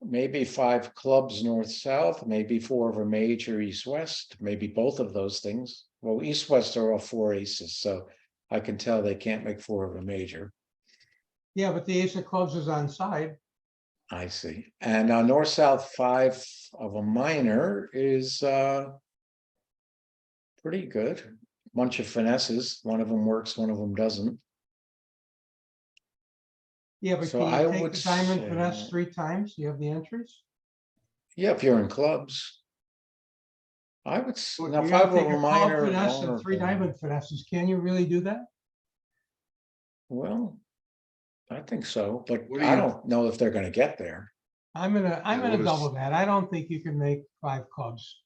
Speaker 4: Maybe 5 clubs north-south, maybe 4 of a major east-west, maybe both of those things. Well, east-west are all 4 aces, so I can tell they can't make 4 of a major.
Speaker 3: Yeah, but the ace of clubs is on side.
Speaker 4: I see. And north-south 5 of a minor is pretty good. Bunch of finesses. One of them works, one of them doesn't.
Speaker 3: Yeah, but
Speaker 4: So
Speaker 3: can
Speaker 4: I
Speaker 3: you take
Speaker 4: would
Speaker 3: the diamond
Speaker 4: say-
Speaker 3: finesse 3 times? You have the entries?
Speaker 4: Yeah, if you're in clubs. I would, now
Speaker 3: You
Speaker 4: 5
Speaker 3: gotta
Speaker 4: of
Speaker 3: take
Speaker 4: a
Speaker 3: a club
Speaker 4: minor.
Speaker 3: finesse and 3
Speaker 4: vulnerable.
Speaker 3: diamond finesses. Can you really do that?
Speaker 4: Well, I think so, but
Speaker 1: What do
Speaker 4: I
Speaker 1: you-
Speaker 4: don't know if they're gonna get there.
Speaker 3: I'm
Speaker 1: what
Speaker 3: gonna
Speaker 1: is-
Speaker 3: double that. I don't think you can make 5 clubs.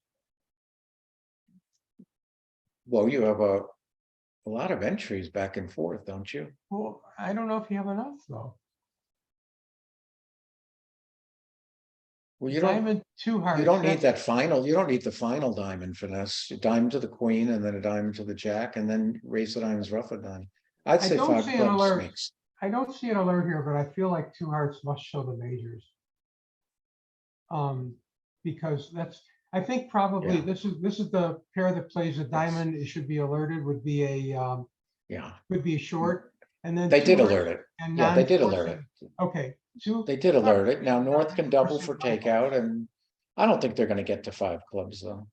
Speaker 4: Well, you have a lot of entries back and forth, don't you?
Speaker 3: Well, I don't know if you have enough though.
Speaker 4: Well, you don't,
Speaker 3: Diamond 2 hearts.
Speaker 4: you don't need
Speaker 3: that's-
Speaker 4: that final, you don't need the final diamond finesse, a diamond to the queen and then a diamond to the jack and then raise the diamonds rough a dime. I'd
Speaker 3: I
Speaker 4: say
Speaker 3: don't
Speaker 4: 5
Speaker 3: see an
Speaker 4: clubs
Speaker 3: alert.
Speaker 4: makes,
Speaker 3: I don't see an alert here, but I feel like 2 hearts must show the majors. Because I think probably
Speaker 4: Yeah.
Speaker 3: this is the pair that plays a diamond. It should be alerted, would be
Speaker 4: yeah,
Speaker 3: a short, and then
Speaker 4: they
Speaker 3: 2
Speaker 4: did
Speaker 3: hearts
Speaker 4: alert it,
Speaker 3: and
Speaker 4: yeah, they did
Speaker 3: non-forcing.
Speaker 4: alert it,
Speaker 3: Okay, 2.
Speaker 4: they did alert it, now North can double
Speaker 3: 100%
Speaker 4: for
Speaker 3: by
Speaker 4: takeout and I don't think they're gonna get to 5 clubs though.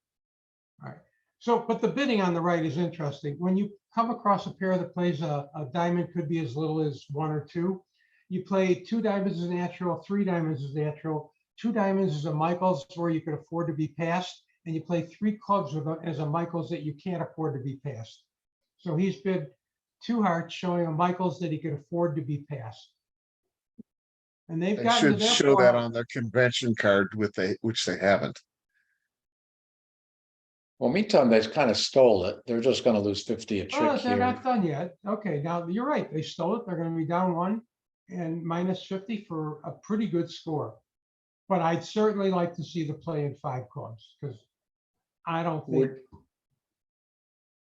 Speaker 3: So, but the bidding on the right is interesting. When you come across a pair that plays a diamond, could be as little as 1 or 2. You play 2 diamonds is natural, 3 diamonds is natural, 2 diamonds is a Michael's where you could afford to be passed. and you play 3 clubs with as a Michaels that you can't afford to be passed. So he's bid 2 hearts, showing a Michaels that he could afford to be passed. And they've
Speaker 1: They
Speaker 3: gotten to
Speaker 1: should
Speaker 3: their
Speaker 1: show that
Speaker 3: point.
Speaker 1: on their convention card which they haven't.
Speaker 4: Well, meantime, they kind of stole it. They're just gonna lose 50 a
Speaker 3: Oh,
Speaker 4: trick
Speaker 3: they're
Speaker 4: here.
Speaker 3: not done yet. Okay, now you're right. They stole it. They're gonna be down 1 and minus 50 for a pretty good score. But I'd certainly like to see the play in 5 clubs, because I don't think,
Speaker 4: Would-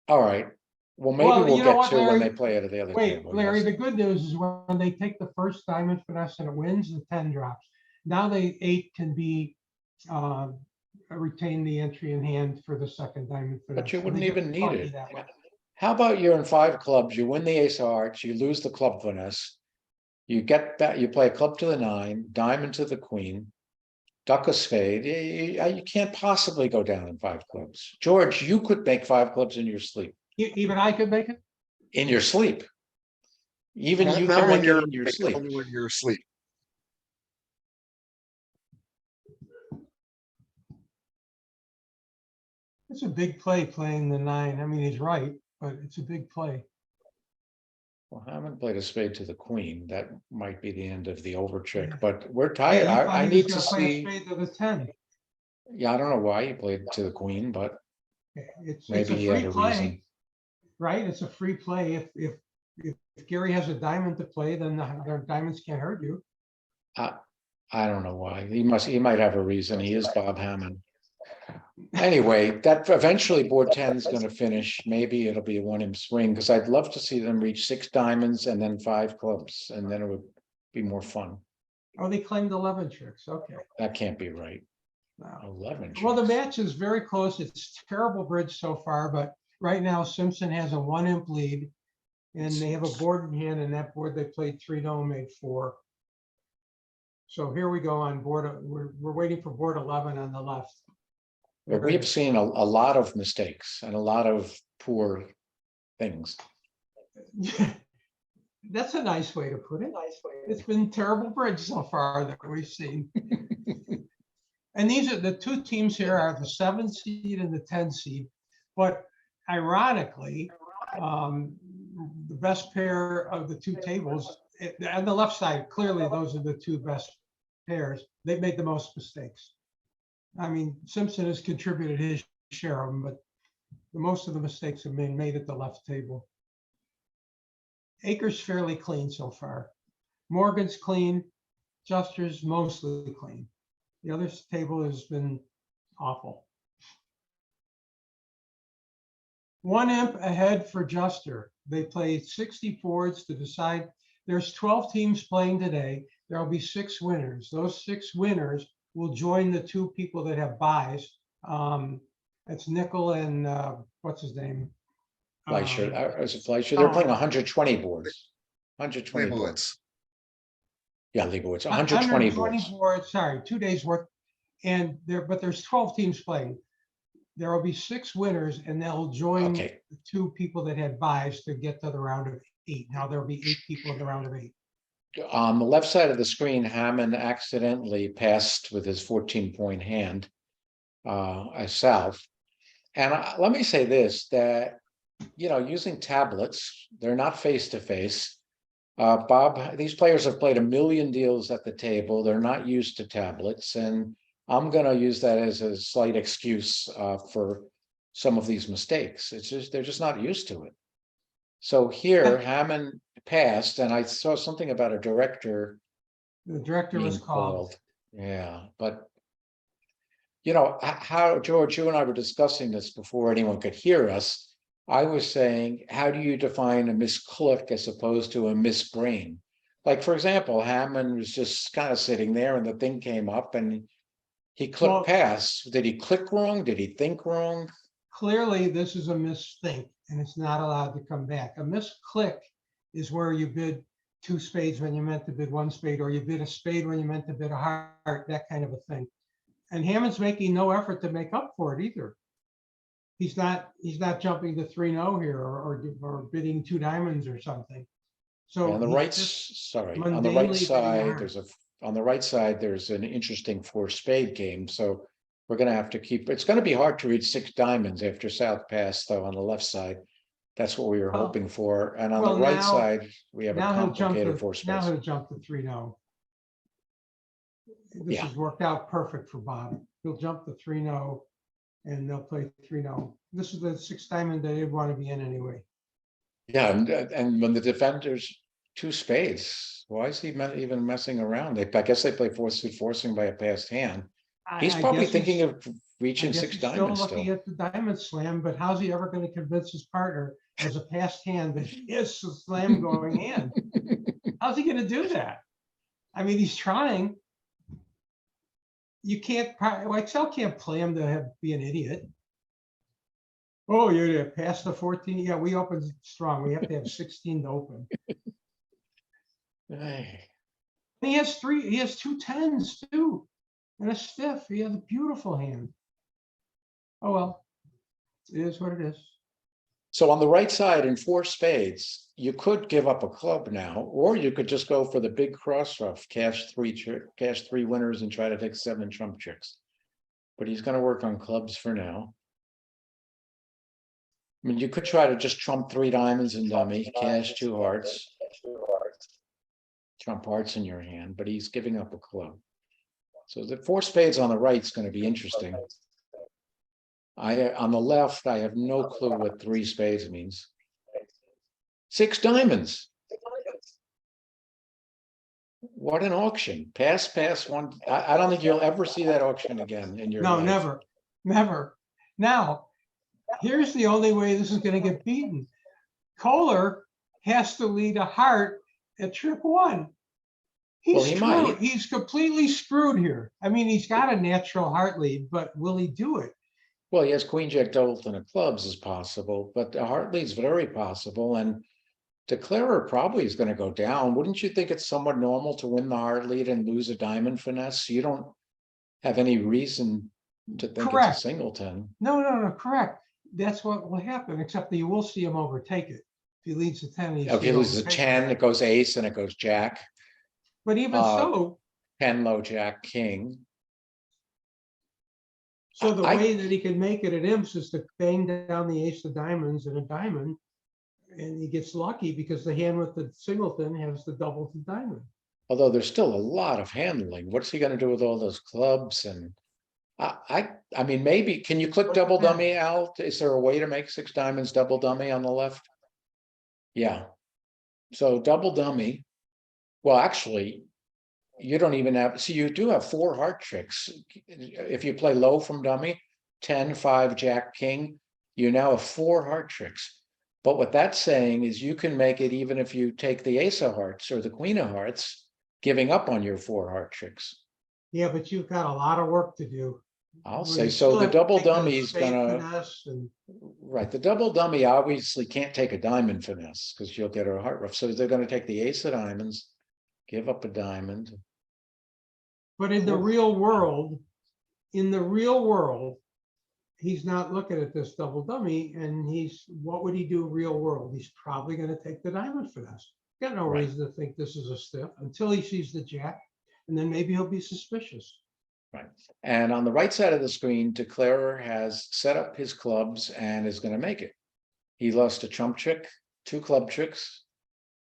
Speaker 4: All right, well, maybe
Speaker 3: Well,
Speaker 4: we'll
Speaker 3: you know
Speaker 4: get
Speaker 3: what,
Speaker 4: to when
Speaker 3: Larry?
Speaker 4: they play it at the other
Speaker 3: wait,
Speaker 4: table.
Speaker 3: Larry,
Speaker 4: yes.
Speaker 3: the good news is when they take the first diamond finesse and it wins, the 10 drops. Now the 8 can be, retain the entry in hand for the second diamond finesse.
Speaker 4: But you
Speaker 3: So
Speaker 4: wouldn't
Speaker 3: they get
Speaker 4: even need
Speaker 3: lucky
Speaker 4: it.
Speaker 3: that way.
Speaker 4: How about you're in 5 clubs, you win the ace of hearts, you lose the club finesse. You get that, you play a club to the 9, diamond to the queen, duck a spade. You can't possibly go down in 5 clubs. George, you could make 5 clubs in your sleep.
Speaker 3: Even I could make it?
Speaker 4: In your sleep. Even you
Speaker 1: Not
Speaker 4: can
Speaker 1: when
Speaker 4: make it
Speaker 1: you're
Speaker 4: in your sleep.
Speaker 1: only when you're asleep.
Speaker 3: It's a big play playing the 9. I mean, he's right, but it's a big play.
Speaker 4: Well, I haven't played a spade to the queen. That might be the end of the over trick,
Speaker 3: Yeah.
Speaker 4: but we're
Speaker 3: Yeah,
Speaker 4: tired.
Speaker 3: you thought
Speaker 4: I
Speaker 3: he was
Speaker 4: need to
Speaker 3: gonna play a
Speaker 4: see.
Speaker 3: spade to the 10.
Speaker 4: Yeah, I don't know why he played to the queen, but
Speaker 3: It's
Speaker 4: maybe
Speaker 3: a
Speaker 4: he had
Speaker 3: free
Speaker 4: a
Speaker 3: play,
Speaker 4: reason.
Speaker 3: right? It's a free play. If Gary has a diamond to play, then their diamonds can't hurt you.
Speaker 4: I don't know why. He might have a reason. He is Bob Hammond. Anyway, that eventually board 10 is going to finish. Maybe it'll be a 1-inch swing, because I'd love to see them reach 6 diamonds and then 5 clubs, and then it would be more fun.
Speaker 3: Oh, they claimed 11 tricks. Okay.
Speaker 4: That can't be right.
Speaker 3: Wow.
Speaker 4: 11
Speaker 3: Well, the
Speaker 4: tricks.
Speaker 3: match is very close. It's terrible bridge so far, but right now Simpson has a 1-imp lead, and they have a board in hand, and that board they played 3-0, made 4. So here we go on board. We're waiting for board 11 on the left.
Speaker 4: But we've seen a lot of mistakes and a lot of poor things.
Speaker 3: That's a nice way to put it. It's been terrible bridge so far that we've seen. And these are the 2 teams here are the 7 seed and the 10 seed. But ironically, the best pair of the 2 tables on the left side, clearly those are the 2 best pairs. They've made the most mistakes. I mean, Simpson has contributed his share of them, but most of the mistakes have been made at the left table. Akers fairly clean so far. Morgan's clean. Juster's mostly clean. The other table has been awful. 1-imp ahead for Juster. They played 60 boards to decide. There's 12 teams playing today. There will be 6 winners. Those 6 winners will join the 2 people that have buys. That's Nickel and what's his name?
Speaker 4: Fleischer, is it Fleischer? They're playing
Speaker 3: oh.
Speaker 4: 120 boards. 120 boards.
Speaker 1: Leibowitz.
Speaker 4: Yeah, Leibowitz, 120 boards.
Speaker 3: boards. Sorry, 2 days worth. And but there's 12 teams playing. There will be 6 winners, and they'll join
Speaker 4: Okay,
Speaker 3: the 2 people that had buys to get to the round of 8. Now there'll be 8 people in the round of 8.
Speaker 4: on the left side of the screen, Hammond accidentally passed with his 14-point hand south. And let me say this, that, using tablets, they're not face-to-face. Bob, these players have played 1 million deals at the table. They're not used to tablets, and I'm going to use that as a slight excuse for some of these mistakes. It's just they're just not used to it. So here, Hammond passed, and I saw something about a director.
Speaker 3: The director was
Speaker 4: being
Speaker 3: called.
Speaker 4: Yeah, but how, George, you and I were discussing this before anyone could hear us. I was saying, how do you define a misclick as opposed to a misbrain? Like, for example, Hammond was just kind of sitting there and the thing came up and he clicked pass. Did he click wrong? Did he think wrong?
Speaker 3: Clearly, this is a misthink, and it's not allowed to come back. A misclick is where you bid 2 spades when you meant to bid 1 spade, or you bid a spade when you meant to bid a heart, that kind of a thing. And Hammond's making no effort to make up for it either. He's not jumping to 3-0 here or bidding 2 diamonds or something. So
Speaker 4: on the right, sorry, on the right side, there's an interesting 4-spade game. So We're gonna have to keep, it's gonna be hard to read 6 diamonds after South Pass, though, on the left side. That's what we were
Speaker 3: Well-
Speaker 4: hoping for, and on
Speaker 3: well,
Speaker 4: the right
Speaker 3: now-
Speaker 4: side, we have a
Speaker 3: Now he'll jump
Speaker 4: complicated
Speaker 3: to,
Speaker 4: 4
Speaker 3: now
Speaker 4: space.
Speaker 3: he'll jump to 3-0. This
Speaker 4: Yeah.
Speaker 3: has worked out perfect for Bob. He'll jump to 3-0 and they'll play 3-0. This is the 6 diamond they didn't want to be in anyway.
Speaker 4: Yeah, and when the defender's 2 spades, why is he even messing around? I guess they play forcing by a passed hand. He's
Speaker 3: I
Speaker 4: probably
Speaker 3: guess
Speaker 4: thinking
Speaker 3: he's-
Speaker 4: of
Speaker 3: I
Speaker 4: reaching
Speaker 3: guess
Speaker 4: 6
Speaker 3: he's still
Speaker 4: diamonds
Speaker 3: looking
Speaker 4: still.
Speaker 3: at the diamond slam, but how's he ever going to convince his partner as a passed hand that he has a slam going in? How's he going to do that? I mean, he's trying. You can't, Excel can't play him to be an idiot. Oh, you're past the 14. Yeah, we opened strong. We have to have 16 to open.
Speaker 4: Hey,
Speaker 3: He has 2 10s too, and a stiff. He has a beautiful hand. Oh, well, it is what it is.
Speaker 4: So on the right side in 4 spades, you could give up a club now, or you could just go for the big cross ruff, cash 3 winners and try to take 7 trump tricks. But he's going to work on clubs for now. I mean, you could try to just trump 3 diamonds and dummy, cash 2 hearts, trump hearts in your hand, but he's giving up a club. So the 4 spades on the right is going to be interesting. On the left, I have no clue what 3 spades means. 6 diamonds. What an auction. Pass one. I don't think you'll ever see that auction again in your
Speaker 3: No,
Speaker 4: life.
Speaker 3: never, never. Now, here's the only way this is going to get beaten. Kohler has to lead a heart at trick 1.
Speaker 4: Well,
Speaker 3: He's
Speaker 4: he
Speaker 3: screwed.
Speaker 4: might.
Speaker 3: He's completely screwed here. I mean, he's got a natural heart lead, but will he do it?
Speaker 4: Well, he has queen, jack, doubleton of clubs is possible, but the heart lead's very possible. And Declarer probably is going to go down. Wouldn't you think it's somewhat normal to win the heart lead and lose a diamond finesse? You don't have any reason to think
Speaker 3: Correct.
Speaker 4: it's a singleton.
Speaker 3: No, correct. That's what will happen, except that you will see him overtake it. If he leads the 10, you
Speaker 4: If
Speaker 3: see
Speaker 4: he
Speaker 3: him
Speaker 4: loses a
Speaker 3: overtake
Speaker 4: 10, it goes ace and it goes jack,
Speaker 3: But even
Speaker 4: uh,
Speaker 3: so,
Speaker 4: 10 low jack, king.
Speaker 3: so the
Speaker 4: I-
Speaker 3: way that he can make it at imps is to bang down the ace of diamonds and a diamond. And he gets lucky because the hand with the singleton has the double to diamond.
Speaker 4: Although there's still a lot of handling. What's he going to do with all those clubs? And I mean, maybe, can you click
Speaker 3: Well,
Speaker 4: double
Speaker 3: depends.
Speaker 4: dummy out? Is there a way to make 6 diamonds double dummy on the left? Yeah. So double dummy. Well, actually, you don't even have, see, you do have 4 heart tricks. If you play low from dummy, 10, 5, jack, king, you now have 4 heart tricks. But what that's saying is you can make it even if you take the ace of hearts or the queen of hearts, giving up on your 4 heart tricks.
Speaker 3: Yeah, but you've got a lot of work to do.
Speaker 4: I'll
Speaker 3: Where
Speaker 4: say,
Speaker 3: you
Speaker 4: so
Speaker 3: still
Speaker 4: the
Speaker 3: have to
Speaker 4: double
Speaker 3: think of
Speaker 4: dummy is
Speaker 3: spade
Speaker 4: gonna,
Speaker 3: finesse and-
Speaker 4: right, the double dummy obviously can't take a diamond finesse because you'll get a heart rough. So they're gonna take the ace of diamonds, give up a diamond.
Speaker 3: But in the real world, he's not looking at this double dummy and what would he do real world? He's probably going to take the diamond finesse. Got no
Speaker 4: Right.
Speaker 3: reason to think this is a stiff until he sees the jack, and then maybe he'll be suspicious.
Speaker 4: Right. And on the right side of the screen, Declarer has set up his clubs and is going to make it. He lost a trump trick, 2 club tricks,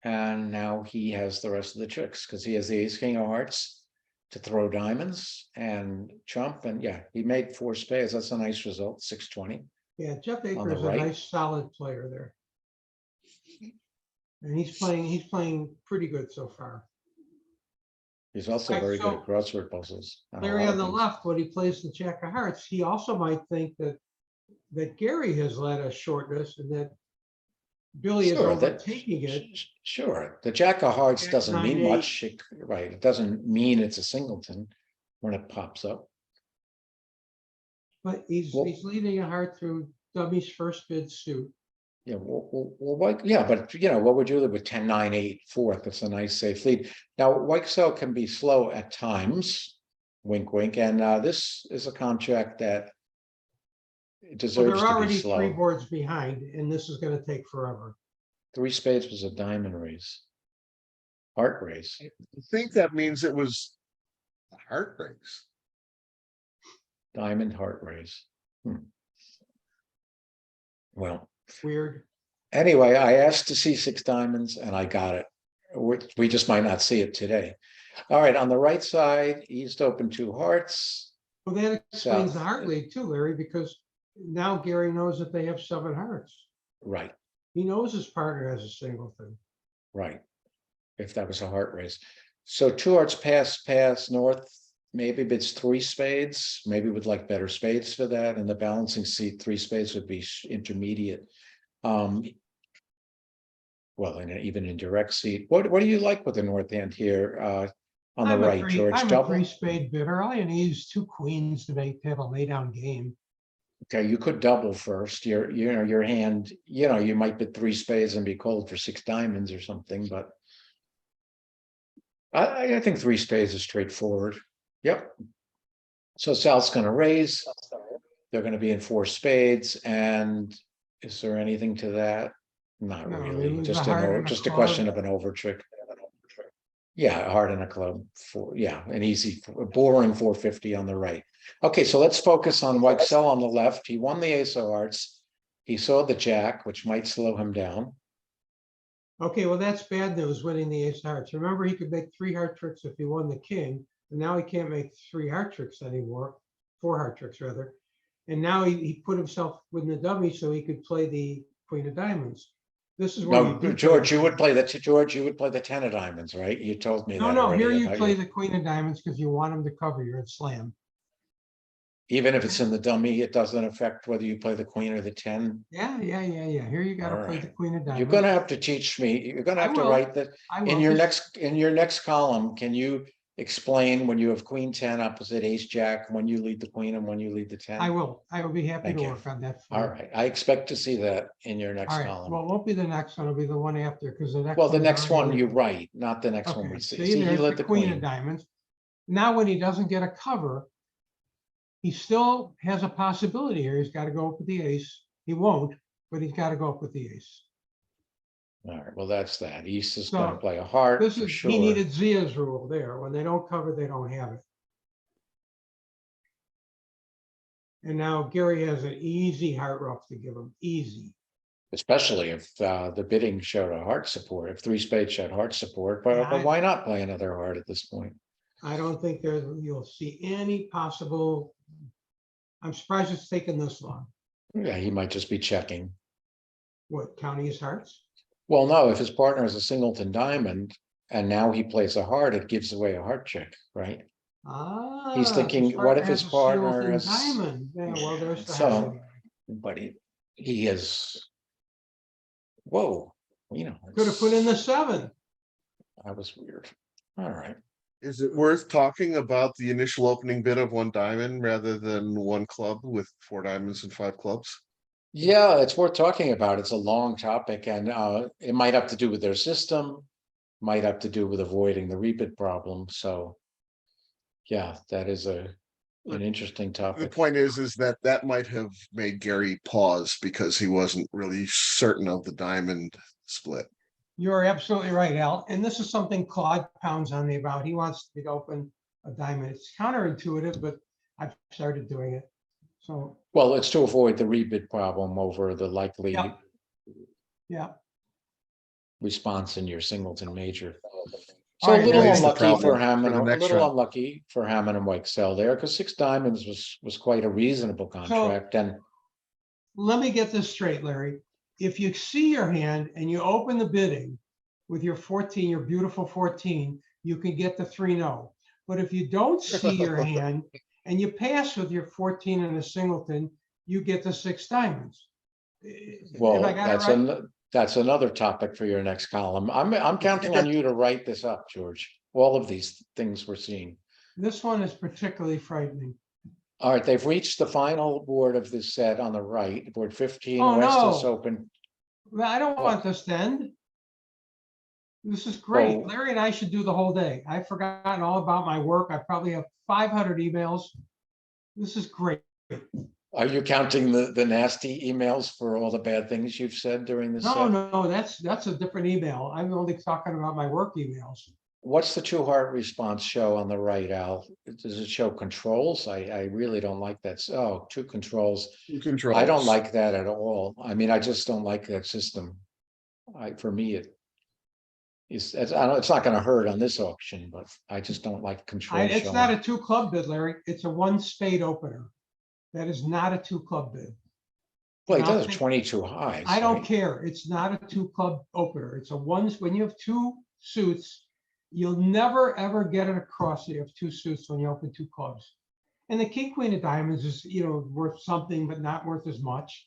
Speaker 4: and now he has the rest of the tricks because he has the ace king of hearts to throw diamonds and trump. And yeah, he made 4 spades. That's a nice result, 620.
Speaker 3: Yeah, Jeff
Speaker 4: the
Speaker 3: Aker is a
Speaker 4: right.
Speaker 3: nice solid player there. And he's playing pretty good so far.
Speaker 4: He's also
Speaker 3: Right,
Speaker 4: very good
Speaker 3: so
Speaker 4: at crossword puzzles. and a
Speaker 3: Larry,
Speaker 4: lot
Speaker 3: on
Speaker 4: of
Speaker 3: the
Speaker 4: things.
Speaker 3: left, when he plays the jack of hearts, he also might think that Gary has led a shortness and that Billy is
Speaker 4: Sure, that-
Speaker 3: overtaking it.
Speaker 4: Sure, the jack of hearts
Speaker 3: Jack
Speaker 4: doesn't mean
Speaker 3: 9-8.
Speaker 4: much, right? It doesn't mean it's a singleton when it pops up.
Speaker 3: But he's
Speaker 4: Well-
Speaker 3: leading a heart through Dummy's first bid suit.
Speaker 4: Yeah, well, yeah, but you know, what would you do with 10, 9, 8, 4th? That's a nice safe lead. Now, Whitesell can be slow at times, wink, wink, and this is a contract that
Speaker 3: So
Speaker 4: deserves
Speaker 3: they're
Speaker 4: to be
Speaker 3: already 3
Speaker 4: slow.
Speaker 3: boards behind, and this is gonna take forever.
Speaker 4: 3 spades was a diamond raise. Heart raise.
Speaker 1: I think that means it was a heart race.
Speaker 4: diamond heart raise. Well,
Speaker 3: Weird.
Speaker 4: anyway, I asked to see 6 diamonds and I got it. We just might not see it today. All right, on the right side, East open 2 hearts.
Speaker 3: Well, that explains the
Speaker 4: South.
Speaker 3: heart league too, Larry, because now Gary knows that they have 7 hearts.
Speaker 4: Right,
Speaker 3: He knows his partner has a singleton.
Speaker 4: right. If that was a heart raise. So 2 hearts pass north, maybe it's 3 spades, maybe would like better spades for that. And the balancing seat, 3 spades would be intermediate. Well, in even in direct seat. What do you like with the north hand here? On the
Speaker 3: I'm a
Speaker 4: right,
Speaker 3: three,
Speaker 4: George,
Speaker 3: I'm a
Speaker 4: double?
Speaker 3: 3-spade bidder. All you need is 2 queens to have a laydown game.
Speaker 4: Okay, you could double first. Your hand, you might bid 3 spades and be called for 6 diamonds or something, but I think 3 spades is straightforward. Yep. So South's gonna raise. They're gonna be in 4 spades. And is there anything to that? Not
Speaker 3: No,
Speaker 4: really.
Speaker 3: it was
Speaker 4: Just
Speaker 3: a heart and a
Speaker 4: just a question
Speaker 3: club.
Speaker 4: of an over trick. Yeah, a heart and a club an easy, boring 450 on the right. Okay, so let's focus on Whitesell on the left. He won the ace of hearts. He saw the jack, which might slow him down.
Speaker 3: Okay, well, that's bad news, winning the ace of hearts. Remember, he could make 3 heart tricks if he won the king, and now he can't make 3 heart tricks anymore, 4 heart tricks rather. And now he put himself with the dummy so he could play the queen of diamonds. This is where
Speaker 4: No, George, you would play the 10 of diamonds, right? You told me that
Speaker 3: No,
Speaker 4: already
Speaker 3: here you
Speaker 4: about
Speaker 3: play the queen of diamonds because you want him to cover your slam.
Speaker 4: Even if it's in the dummy, it doesn't affect whether you play the queen or the 10.
Speaker 3: Yeah. Here you got to
Speaker 4: All
Speaker 3: play the
Speaker 4: right.
Speaker 3: queen of diamonds.
Speaker 4: You're gonna have to teach me. You're gonna
Speaker 3: I
Speaker 4: have to
Speaker 3: will.
Speaker 4: write that
Speaker 3: I
Speaker 4: in
Speaker 3: will.
Speaker 4: your next column. Can you explain when you have queen 10 opposite ace jack, when you lead the queen and when you lead the 10?
Speaker 3: I will be happy
Speaker 4: Thank
Speaker 3: to
Speaker 4: you.
Speaker 3: work on that.
Speaker 4: All right, I expect to see that in your next
Speaker 3: All right.
Speaker 4: column.
Speaker 3: Well, it won't be the next one. It'll be the one after because the next.
Speaker 4: Well, the
Speaker 3: one's
Speaker 4: next
Speaker 3: already
Speaker 4: one you
Speaker 3: written.
Speaker 4: write, not the next one we
Speaker 3: Okay,
Speaker 4: see.
Speaker 3: see,
Speaker 4: See, he
Speaker 3: there's
Speaker 4: led
Speaker 3: the
Speaker 4: the
Speaker 3: queen of
Speaker 4: queen.
Speaker 3: diamonds. Now, when he doesn't get a cover, he still has a possibility here. He's got to go up with the ace. He won't, but he's got to go up with the ace.
Speaker 4: All right, well, that's that. East is
Speaker 3: So,
Speaker 4: gonna play a heart
Speaker 3: This
Speaker 4: for
Speaker 3: is,
Speaker 4: sure.
Speaker 3: he needed Zia's rule there. When they don't cover, they don't have it. And now Gary has an easy heart rough to give him, easy.
Speaker 4: Especially if the bidding showed a heart support, if 3 spades showed heart support,
Speaker 3: Yeah,
Speaker 4: but why not play another heart at this point?
Speaker 3: I don't think you'll see any possible. I'm surprised it's taken this long.
Speaker 4: Yeah, he might just be checking.
Speaker 3: What, counting his hearts?
Speaker 4: Well, no, if his partner is a singleton diamond and now he plays a heart, it gives away a heart trick, right?
Speaker 3: Ah.
Speaker 4: He's thinking, what if his partner
Speaker 3: has
Speaker 4: is
Speaker 3: a singleton diamond? Yeah, well, there's the
Speaker 4: so,
Speaker 3: heart.
Speaker 4: but he is. Whoa,
Speaker 3: Could have put in the 7.
Speaker 4: that was weird. All right.
Speaker 1: Is it worth talking about the initial opening bid of 1 diamond rather than 1 club with 4 diamonds and 5 clubs?
Speaker 4: Yeah, it's worth talking about. It's a long topic and it might have to do with their system, might have to do with avoiding the rebid problem. So yeah, that is an interesting
Speaker 1: The
Speaker 4: topic.
Speaker 1: point is that might have made Gary pause because he wasn't really certain of the diamond split.
Speaker 3: You're absolutely right, Al. And this is something Claude pounds on me about. He wants me to open a diamond. It's counterintuitive, but I've started doing it. So,
Speaker 4: Well, it's to avoid the rebid problem over the likely
Speaker 3: yeah.
Speaker 4: response in your singleton major.
Speaker 3: All
Speaker 4: So
Speaker 3: right,
Speaker 4: a little
Speaker 3: raise
Speaker 1: the
Speaker 4: unlucky for
Speaker 1: problem
Speaker 4: Hammond,
Speaker 1: for the
Speaker 4: a
Speaker 1: next
Speaker 4: little
Speaker 1: round.
Speaker 4: unlucky for Hammond and Whitesell there, because 6 diamonds was quite a reasonable contract. And
Speaker 3: Let me get this straight, Larry. If you see your hand and you open the bidding with your 14, your beautiful 14, you can get the 3-0. But if you don't see your hand and you pass with your 14 and a singleton, you get the 6 diamonds.
Speaker 4: well,
Speaker 3: Have I got it right?
Speaker 4: that's another topic for your next column. I'm counting on you to write this up, George. All of these things we're seeing.
Speaker 3: This one is particularly frightening.
Speaker 4: All right, they've reached the final board of this set on the right, board 15.
Speaker 3: Oh,
Speaker 4: West
Speaker 3: no.
Speaker 4: is open.
Speaker 3: Well, I don't
Speaker 4: What?
Speaker 3: want this to end. This is great.
Speaker 4: Well-
Speaker 3: Larry and I should do the whole day. I've forgotten all about my work. I probably have 500 emails. This is great.
Speaker 4: Are you counting the nasty emails for all the bad things you've said during this set?
Speaker 3: No, that's a different email. I'm only talking about my work emails.
Speaker 4: What's the two heart response show on the right, Al? Does it show controls? I really don't like that. Oh, two controls.
Speaker 1: Two
Speaker 4: I don't
Speaker 1: controls.
Speaker 4: like that at all. I mean, I just don't like that system. For me, it's not going to hurt on this auction, but I just don't like control
Speaker 3: It's
Speaker 4: showing.
Speaker 3: not a two club bid, Larry. It's a one spade opener. That is not a two club bid.
Speaker 4: Well, he
Speaker 3: And I'll
Speaker 4: does have
Speaker 3: take-
Speaker 4: 22 highs.
Speaker 3: I don't
Speaker 4: right?
Speaker 3: care. It's not a two club opener. It's a one, when you have two suits, you'll never, ever get it across. You have two suits when you open two clubs. And the king, queen of diamonds is, worth something, but not worth as much.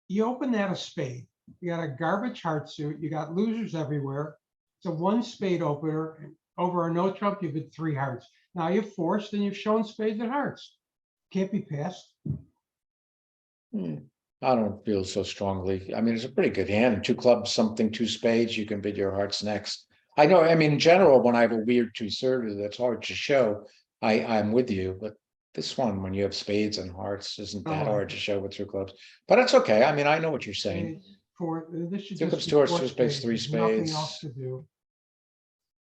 Speaker 3: You open that a spade. You got a garbage heart suit. You got losers everywhere. It's a one spade opener. Over a no trump, you've hit three hearts. Now you've forced and you've shown spades and hearts. Can't be passed.
Speaker 4: I don't feel so strongly. I mean, it's a pretty good hand. Two clubs, something, two spades, you can bid your hearts next. I know, I mean, in general, when I have a weird two-suited that's hard to show, I'm with you, but this one, when you have spades and hearts, isn't that
Speaker 3: Oh.
Speaker 4: hard to show with two clubs. But it's okay. I mean, I know what you're saying.
Speaker 3: This should
Speaker 4: Two
Speaker 3: just
Speaker 4: clubs,
Speaker 3: be
Speaker 4: two hearts,
Speaker 3: four
Speaker 4: two spades, three
Speaker 3: There's nothing
Speaker 4: spades.
Speaker 3: else to do.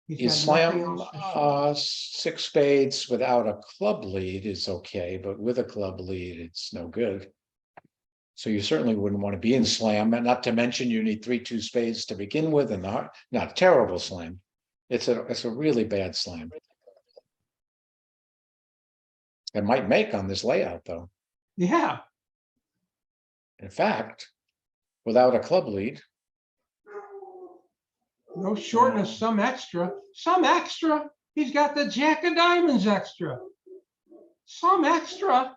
Speaker 3: He's
Speaker 4: You
Speaker 3: got nothing
Speaker 4: slam
Speaker 3: else to show.
Speaker 4: six spades without a club lead is okay, but with a club lead, it's no good. So you certainly wouldn't want to be in slam, and not to mention you need 3-2 spades to begin with, and not terrible slam. It's a really bad slam. It might make on this layout though.
Speaker 3: Yeah,
Speaker 4: In fact, without a club lead,
Speaker 3: no shortness, some extra. He's got the jack of diamonds extra. Some extra.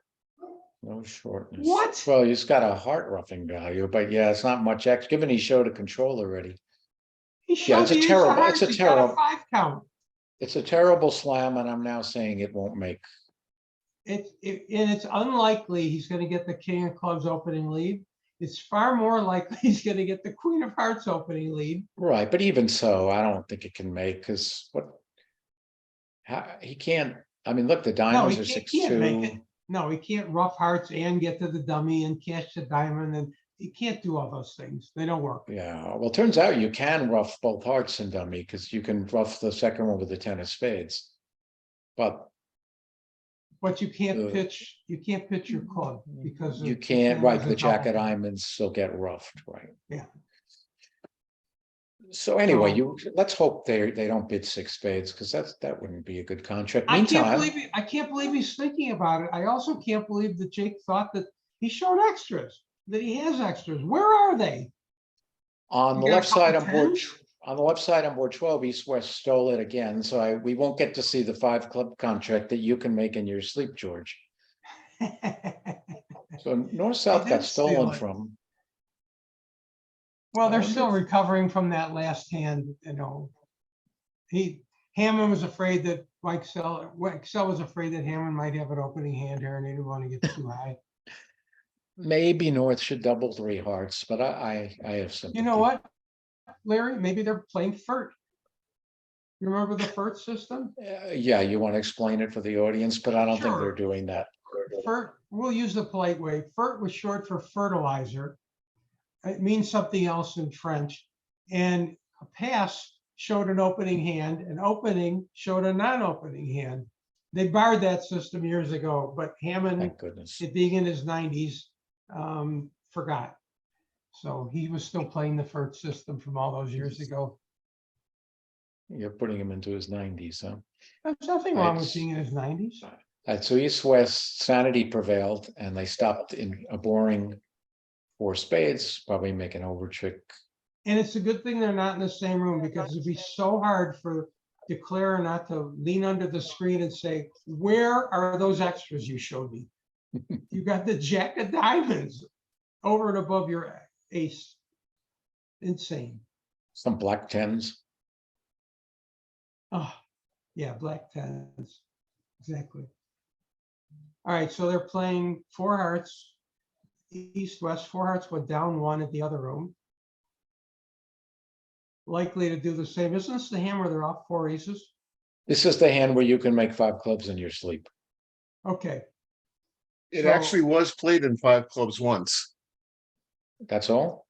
Speaker 4: no shortness.
Speaker 3: What?
Speaker 4: Well, he's got a heart roughing value, but yeah, it's not much X, given he showed a control already.
Speaker 3: He
Speaker 4: Yeah,
Speaker 3: showed
Speaker 4: it's a
Speaker 3: the ace of
Speaker 4: terrible-
Speaker 3: hearts.
Speaker 4: it's a
Speaker 3: He's got
Speaker 4: terrible-
Speaker 3: 5 count.
Speaker 4: It's a terrible slam, and I'm now saying it won't make.
Speaker 3: And it's unlikely he's going to get the king of clubs opening lead. It's far more likely he's going to get the queen of hearts opening lead.
Speaker 4: Right, but even so, I don't think it can make, because he can't. I mean, look, the
Speaker 3: No,
Speaker 4: diamonds are
Speaker 3: he can't make
Speaker 4: 6-2.
Speaker 3: it. No, he can't rough hearts and get to the dummy and cash the diamond, and he can't do all those things. They don't work.
Speaker 4: Yeah, well, turns out you can rough both hearts and dummy, because you can rough the second one with the 10 of spades. But
Speaker 3: you can't
Speaker 4: Uh,
Speaker 3: pitch. You can't pitch your club because
Speaker 4: you
Speaker 3: of the
Speaker 4: can't,
Speaker 3: hand
Speaker 4: right,
Speaker 3: is a
Speaker 4: the jack of
Speaker 3: double.
Speaker 4: diamonds still get roughed, right?
Speaker 3: Yeah.
Speaker 4: So anyway,
Speaker 3: So-
Speaker 4: let's hope they don't bid 6 spades, because that wouldn't be a good contract.
Speaker 3: I
Speaker 4: Meantime,
Speaker 3: can't believe he's thinking about it. I also can't believe that Jake thought that he showed extras, that he has extras. Where are they?
Speaker 4: on
Speaker 3: You
Speaker 4: the
Speaker 3: got a
Speaker 4: left side
Speaker 3: couple
Speaker 4: on board,
Speaker 3: tens?
Speaker 4: on the left side on board 12, East West stole it again. So we won't get to see the 5 club contract that you can make in your sleep, George. So North South got
Speaker 3: did steal
Speaker 4: stolen
Speaker 3: it.
Speaker 4: from.
Speaker 3: Well,
Speaker 4: I
Speaker 3: they're
Speaker 4: wonder
Speaker 3: still
Speaker 4: if-
Speaker 3: recovering from that last hand, Hammond was afraid that Excel was afraid that Hammond might have an opening hand here and he didn't want to get too high.
Speaker 4: Maybe North should double 3 hearts, but I have sympathy.
Speaker 3: You know what, Larry? Maybe they're playing FERT. You remember the FERT system?
Speaker 4: Yeah, you want to explain it for the audience, but I don't think they're
Speaker 3: Sure.
Speaker 4: doing that.
Speaker 3: FERT, we'll use the polite way. FERT was short for fertilizer. It means something else in French. And a pass showed an opening hand, an opening showed a non-opening hand. They barred that system years ago, but Hammond,
Speaker 4: Thank goodness.
Speaker 3: it being in his 90s, forgot. So he was still playing the FERT system from all those years ago.
Speaker 4: You're putting him into his 90s, huh?
Speaker 3: There's nothing wrong with
Speaker 4: It's-
Speaker 3: being in his 90s.
Speaker 4: So East West sanity prevailed, and they stopped in a boring 4 spades, probably make an over trick.
Speaker 3: And it's a good thing they're not in the same room because it'd be so hard for Declare not to lean under the screen and say, where are those extras you showed me? You got the jack of diamonds over and above your ace. Insane.
Speaker 4: Some black 10s.
Speaker 3: Oh, yeah, black tens. Exactly. All right, so they're playing 4 hearts. East, west, 4 hearts went down 1 at the other room. Likely to do the same. Isn't this the hand where they're off 4 aces?
Speaker 4: This is the hand where you can make 5 clubs in your sleep.
Speaker 3: Okay,
Speaker 1: It
Speaker 3: So-
Speaker 1: actually was played in 5 clubs once.
Speaker 4: That's all?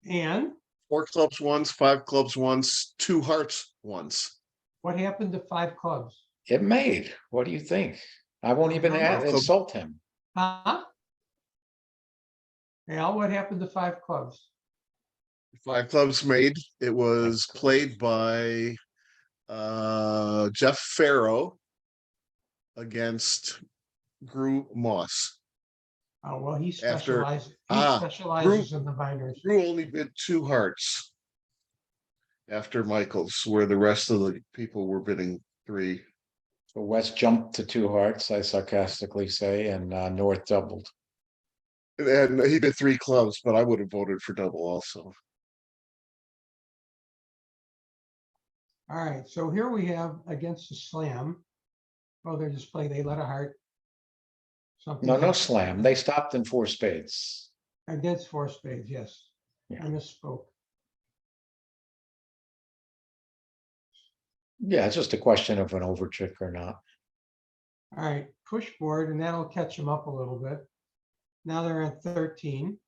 Speaker 3: and
Speaker 1: 4 clubs once, 5 clubs once, 2 hearts once.
Speaker 3: What happened to 5 clubs?
Speaker 4: It made. What do you think? I won't even
Speaker 3: Well,
Speaker 4: insult him.
Speaker 3: Huh? Al, what happened to 5 clubs?
Speaker 1: 5 clubs made. It was
Speaker 4: Five clubs.
Speaker 1: played by Jeff Farrow against Gru Moss.
Speaker 3: Oh, well, he
Speaker 1: After-
Speaker 3: specializes in the minors.
Speaker 1: Gru only bid 2 hearts after Michaels, where the rest of the people were bidding 3.
Speaker 4: So West jumped to 2 hearts, I sarcastically say, and North doubled.
Speaker 1: And he bid 3 clubs, but I would have voted for double also.
Speaker 3: All right, so here we have against the slam. Oh, they're just playing, they let a heart. Something
Speaker 4: No slam. They stopped in 4 spades.
Speaker 3: against 4 spades, yes.
Speaker 4: Yeah.
Speaker 3: I misspoke.
Speaker 4: Yeah, it's just a question of an overcheck or not.
Speaker 3: All right, push board, and that'll catch them up a little bit. Now they're at 13.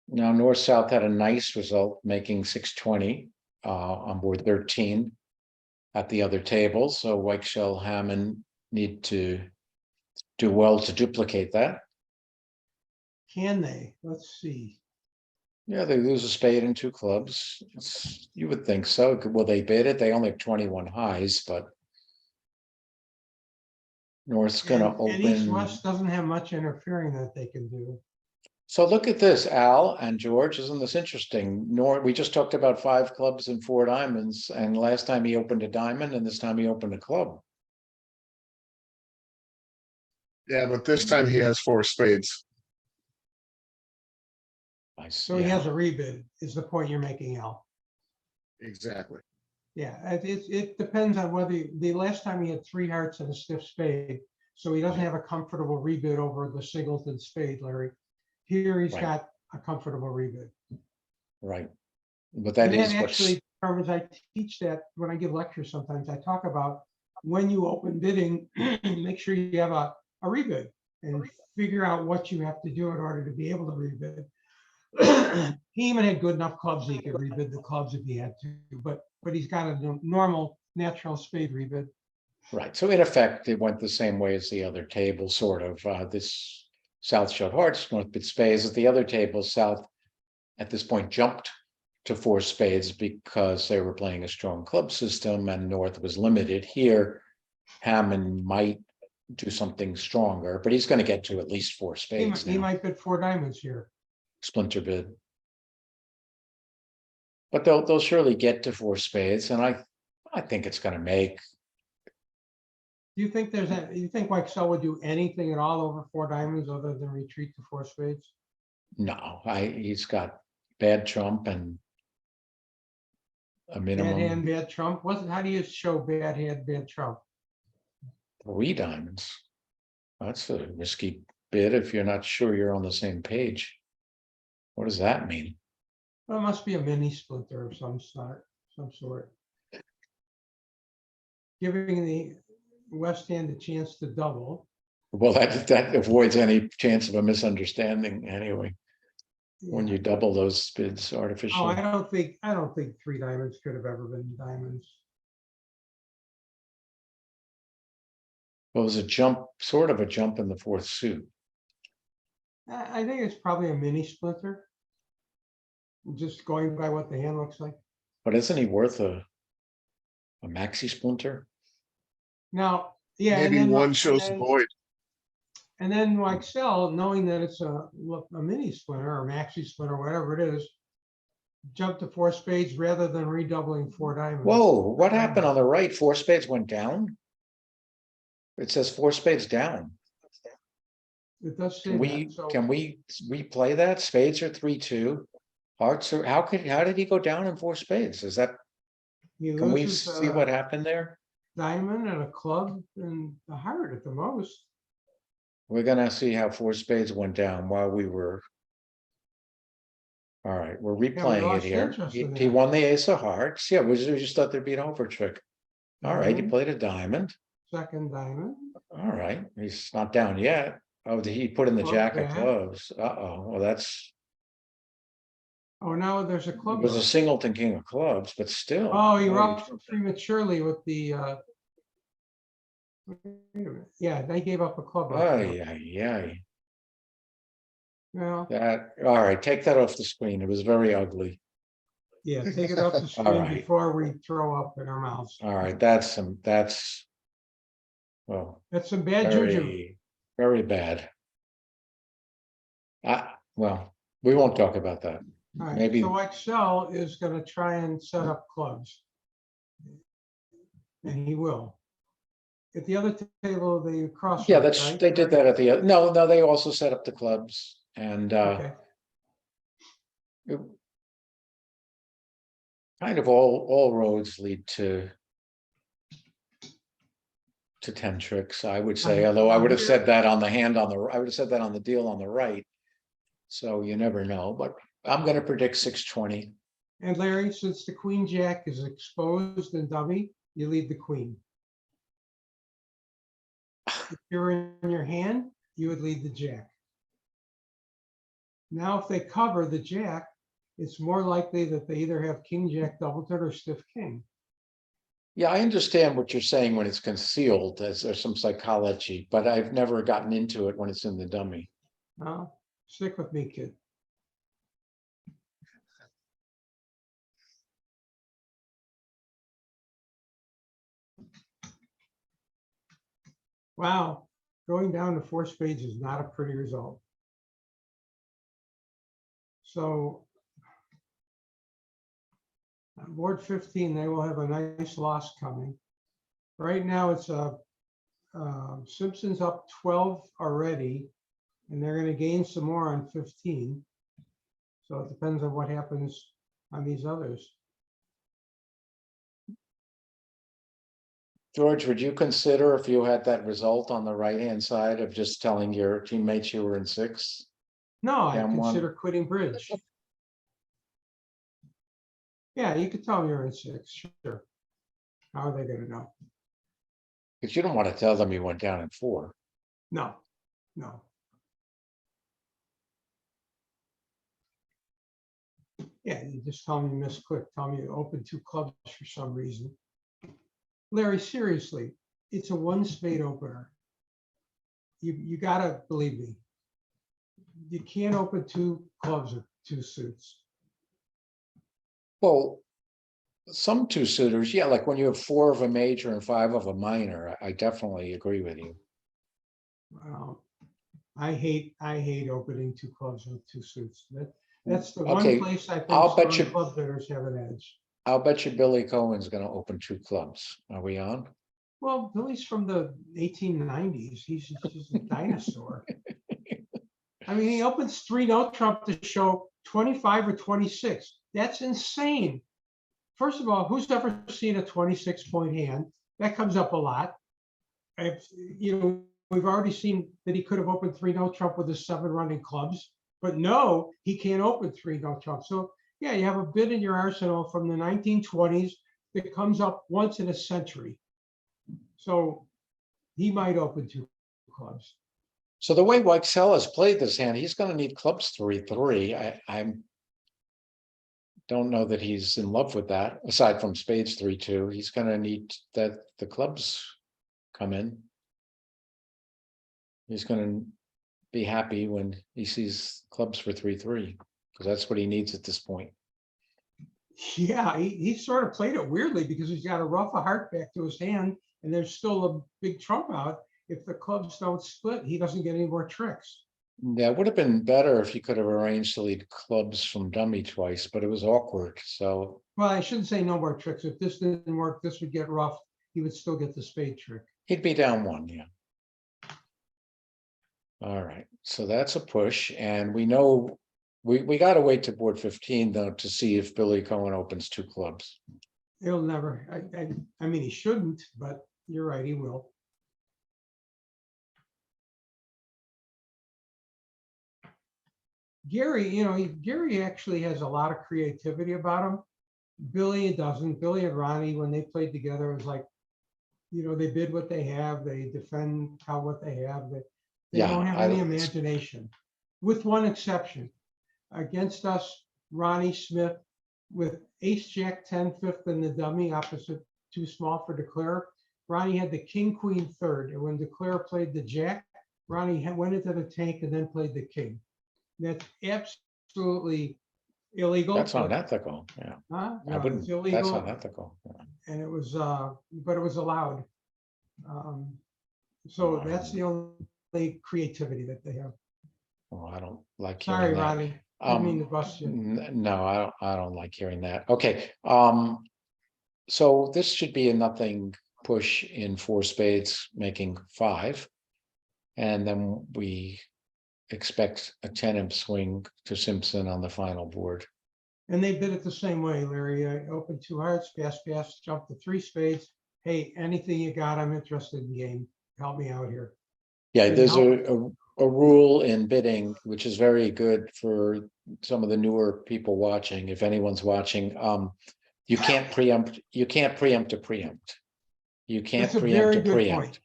Speaker 4: Now, North-South had a nice result, making 620 on board 13 at the other table. So White Shell Hammond need to do well to duplicate that.
Speaker 3: Can they? Let's see.
Speaker 4: Yeah, they lose a spade and 2 clubs. You would think so. Will they bid it? They only have 21 highs, but North's gonna
Speaker 3: And East
Speaker 4: open.
Speaker 3: West doesn't have much interfering that they can do.
Speaker 4: So look at this, Al and George. Isn't this interesting? We just talked about 5 clubs and 4 diamonds, and last time he opened a diamond, and this time he opened a club.
Speaker 1: Yeah, but this time he has 4 spades.
Speaker 3: So he has a rebid, is the point you're making, Al.
Speaker 1: Exactly.
Speaker 3: Yeah, it depends on whether, the last time he had 3 hearts and a stiff spade, so he doesn't have a comfortable rebid over the singleton spade, Larry. Here he's
Speaker 4: Right.
Speaker 3: got a comfortable rebid.
Speaker 4: Right. But that
Speaker 3: And
Speaker 4: is
Speaker 3: then
Speaker 4: what's
Speaker 3: actually, Farmers, I teach that when I give lectures sometimes, I talk about when you open bidding, make sure you have a rebid and figure out what you have to do in order to be able to rebid. He even had good enough clubs, he could rebid the clubs if he had to, but he's got a normal natural spade rebid.
Speaker 4: right. So in effect, it went the same way as the other table, sort of. This South showed hearts, North bid spades. At the other table, South at this point jumped to 4 spades because they were playing a strong club system, and North was limited. Here, Hammond might do something stronger, but he's going to get to at least 4 spades.
Speaker 3: He might bid 4 diamonds here.
Speaker 4: Splinter bid. But they'll surely get to 4 spades, and I think it's going to make.
Speaker 3: Do you think you think Waxell would do anything at all over 4 diamonds other than retreat to 4 spades?
Speaker 4: No, he's got bad trump and a
Speaker 3: Bad
Speaker 4: minimum
Speaker 3: hand, bad trump. How do you show bad hand, bad trump?
Speaker 4: 3 diamonds. That's a risky bid if you're not sure you're on the same page. What does that mean?
Speaker 3: Well, it must be a mini splinter of some sort. Giving the West hand a chance to double.
Speaker 4: Well, that avoids any chance of a misunderstanding anyway. When
Speaker 3: Yeah.
Speaker 4: you double those bids
Speaker 3: Oh,
Speaker 4: artificially.
Speaker 3: I don't think 3 diamonds could have ever been diamonds.
Speaker 4: Well, it was a jump, sort of a jump in the 4th suit.
Speaker 3: I think it's probably a mini splinter. Just going by what the hand looks like.
Speaker 4: But isn't he worth a maxi splinter?
Speaker 3: Now, yeah.
Speaker 1: Maybe
Speaker 3: and then,
Speaker 1: one shows void.
Speaker 3: And then Waxell, knowing that it's a mini splinter or maxi splinter, whatever it is, jump to 4 spades rather than redoubling 4 diamonds.
Speaker 4: Whoa, what happened on the right? 4 spades went down? It says 4 spades down.
Speaker 3: It does say
Speaker 4: Can
Speaker 3: that. So
Speaker 4: can we replay that? Spades are 3-2. Hearts are, how did he go down in 4 spades? Is that,
Speaker 3: he
Speaker 4: can we
Speaker 3: loses
Speaker 4: see what happened there?
Speaker 3: diamond and a club and a heart at the most.
Speaker 4: We're gonna see how 4 spades went down while we were. All right, we're replaying it
Speaker 3: lost
Speaker 4: here.
Speaker 3: interest
Speaker 4: He
Speaker 3: in
Speaker 4: he
Speaker 3: that.
Speaker 4: won the ace of hearts. Yeah, we just thought there'd be an over trick. All right, he
Speaker 3: Diamond,
Speaker 4: played a diamond.
Speaker 3: second diamond.
Speaker 4: All right, he's not down yet. Oh, he put in the
Speaker 3: Club
Speaker 4: jack of
Speaker 3: back.
Speaker 4: clubs. Uh-oh, well, that's.
Speaker 3: Oh, now there's a
Speaker 4: It
Speaker 3: club.
Speaker 4: was a
Speaker 3: rush.
Speaker 4: singleton king of clubs, but still.
Speaker 3: Oh, he
Speaker 4: boy,
Speaker 3: rocked prematurely with the, wait a minute. Yeah, they gave up a club. right
Speaker 4: Ay,
Speaker 3: there.
Speaker 4: ay, ay.
Speaker 3: Well,
Speaker 4: That, all right, take that off the screen. It was very ugly.
Speaker 3: yeah, take it off the
Speaker 4: All
Speaker 3: screen
Speaker 4: right.
Speaker 3: before we throw up in our mouths.
Speaker 4: All right, well,
Speaker 3: That's some bad juju.
Speaker 4: very, very bad. Well, we won't talk about that.
Speaker 3: All right,
Speaker 4: Maybe,
Speaker 3: so Excel is gonna try and set up clubs. And he will. At the other table, they cross.
Speaker 4: yeah,
Speaker 3: right?
Speaker 4: they did that at the, no, they also set up the clubs and
Speaker 3: Okay,
Speaker 4: it- kind of all roads lead to 10 tricks, I would say, although I would have said that on the hand on the, I would have said that on the deal on the right. So you never know, but I'm gonna predict 620.
Speaker 3: and Larry, since the queen jack is exposed and dummy, you lead the queen. If you're in your hand, you would lead the jack. Now, if they cover the jack, it's more likely that they either have king jack doubleton or stiff king.
Speaker 4: Yeah, I understand what you're saying when it's concealed, as there's some psychology, but I've never gotten into it when it's in the dummy.
Speaker 3: Now, stick with me, kid. Wow, going down to 4 spades is not a pretty result. So on board 15, they will have a nice loss coming. Right now, it's Simpson's up 12 already, and they're going to gain some more on 15. So it depends on what happens on these others.
Speaker 4: George, would you consider if you had that result on the right-hand side of just telling your teammates you were in 6?
Speaker 3: No, I
Speaker 4: Down one.
Speaker 3: consider quitting bridge. Yeah, you could tell them you're in 6, sure. How are they going to know?
Speaker 4: Because you don't want to tell them you went down in 4.
Speaker 3: No, no. Yeah, you just tell me you misclicked, tell me you opened 2 clubs for some reason. Larry, seriously, it's a 1 spade opener. You gotta believe me. You can't open 2 clubs or 2 suits.
Speaker 4: Well, some 2 suitors, yeah, like when you have 4 of a major and 5 of a minor, I definitely agree with you.
Speaker 3: I hate opening 2 clubs with 2 suits. That's the
Speaker 4: Okay,
Speaker 3: one place I think
Speaker 4: I'll bet
Speaker 3: strong
Speaker 4: you-
Speaker 3: club bidders have an edge.
Speaker 4: I'll bet you Billy Cohen's gonna open 2 clubs. Are we on?
Speaker 3: Well, Billy's from the 1890s. He's a dinosaur. I mean, he opens 3 no trump to show 25 or 26. That's insane. First of all, who's ever seen a 26-point hand? That comes up a lot. We've already seen that he could have opened 3 no trump with his 7 running clubs, but no, he can't open 3 no trump. So yeah, you have a bid in your arsenal from the 1920s that comes up once in a century. So he might open 2 clubs.
Speaker 4: So the way Weichsel has played this hand, he's gonna need clubs 3-3. I don't know that he's in love with that, aside from spades 3-2. He's gonna need that the clubs come in. He's gonna be happy when he sees clubs for 3-3, because that's what he needs at this point.
Speaker 3: Yeah, he sort of played it weirdly because he's got a rough a heart back to his hand, and there's still a big trump out. If the clubs don't split, he doesn't get any more tricks.
Speaker 4: Yeah, it would have been better if he could have arranged to lead clubs from dummy twice, but it was awkward. So,
Speaker 3: Well, I shouldn't say no more tricks. If this didn't work, this would get rough. He would still get the spade trick.
Speaker 4: he'd be down 1, yeah. All right, so that's a push, and we know we got to wait to board 15 though to see if Billy Cohen opens 2 clubs.
Speaker 3: He'll never. I mean, he shouldn't, but you're right, he will. Gary, Gary actually has a lot of creativity about him. Billy doesn't. Billy and Ronnie, when they played together, it was like, they bid what they have, they defend what they have. They
Speaker 4: Yeah,
Speaker 3: don't have any imagination, with one exception. Against us, Ronnie Smith with ace jack 10 fifth in the dummy opposite, too small for declare. Ronnie had the king queen third, and when declare played the jack, Ronnie went into the tank and then played the king. That's absolutely illegal.
Speaker 4: That's
Speaker 3: but-
Speaker 4: unethical, yeah.
Speaker 3: Huh?
Speaker 4: I
Speaker 3: No,
Speaker 4: wouldn't,
Speaker 3: it's
Speaker 4: that's
Speaker 3: illegal,
Speaker 4: unethical. Yeah.
Speaker 3: and it was, but it was allowed. So that's the only creativity that they have.
Speaker 4: Well, I don't like
Speaker 3: Sorry,
Speaker 4: hearing that.
Speaker 3: Ronnie. Didn't mean to bust you.
Speaker 4: No, I don't like hearing that. Okay, so this should be a nothing push in four spades, making 5. And then we expect a 10-imp swing to Simpson on the final board.
Speaker 3: And they did it the same way, Larry. I opened 2 hearts, pass, jumped to 3 spades. Hey, anything you got, I'm interested in game. Help me out here.
Speaker 4: Yeah,
Speaker 3: Didn't
Speaker 4: there's
Speaker 3: help.
Speaker 4: a rule in bidding, which is very good for some of the newer people watching. If anyone's watching, you can't preempt a preempt. You can't
Speaker 3: That's a
Speaker 4: preempt
Speaker 3: very
Speaker 4: a
Speaker 3: good
Speaker 4: preempt.
Speaker 3: point.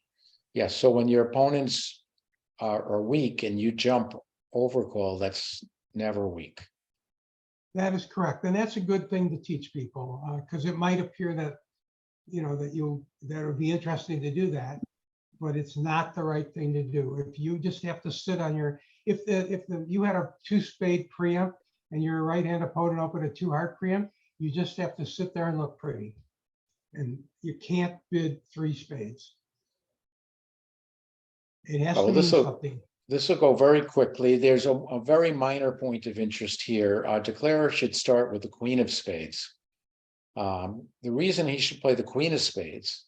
Speaker 4: Yes, so when your opponents are weak and you jump overcall, that's never weak.
Speaker 3: That is correct. And that's a good thing to teach people, because it might appear that, that it would be interesting to do that, but it's not the right thing to do. If you just have to sit on your, if you had a 2 spade preempt and your right hand opponent opened a 2 heart preempt, you just have to sit there and look pretty. And you can't bid 3 spades. It has
Speaker 4: Oh,
Speaker 3: to mean
Speaker 4: this'll-
Speaker 3: something.
Speaker 4: This will go very quickly. There's a very minor point of interest here. Declarer should start with the queen of spades. The reason he should play the queen of spades,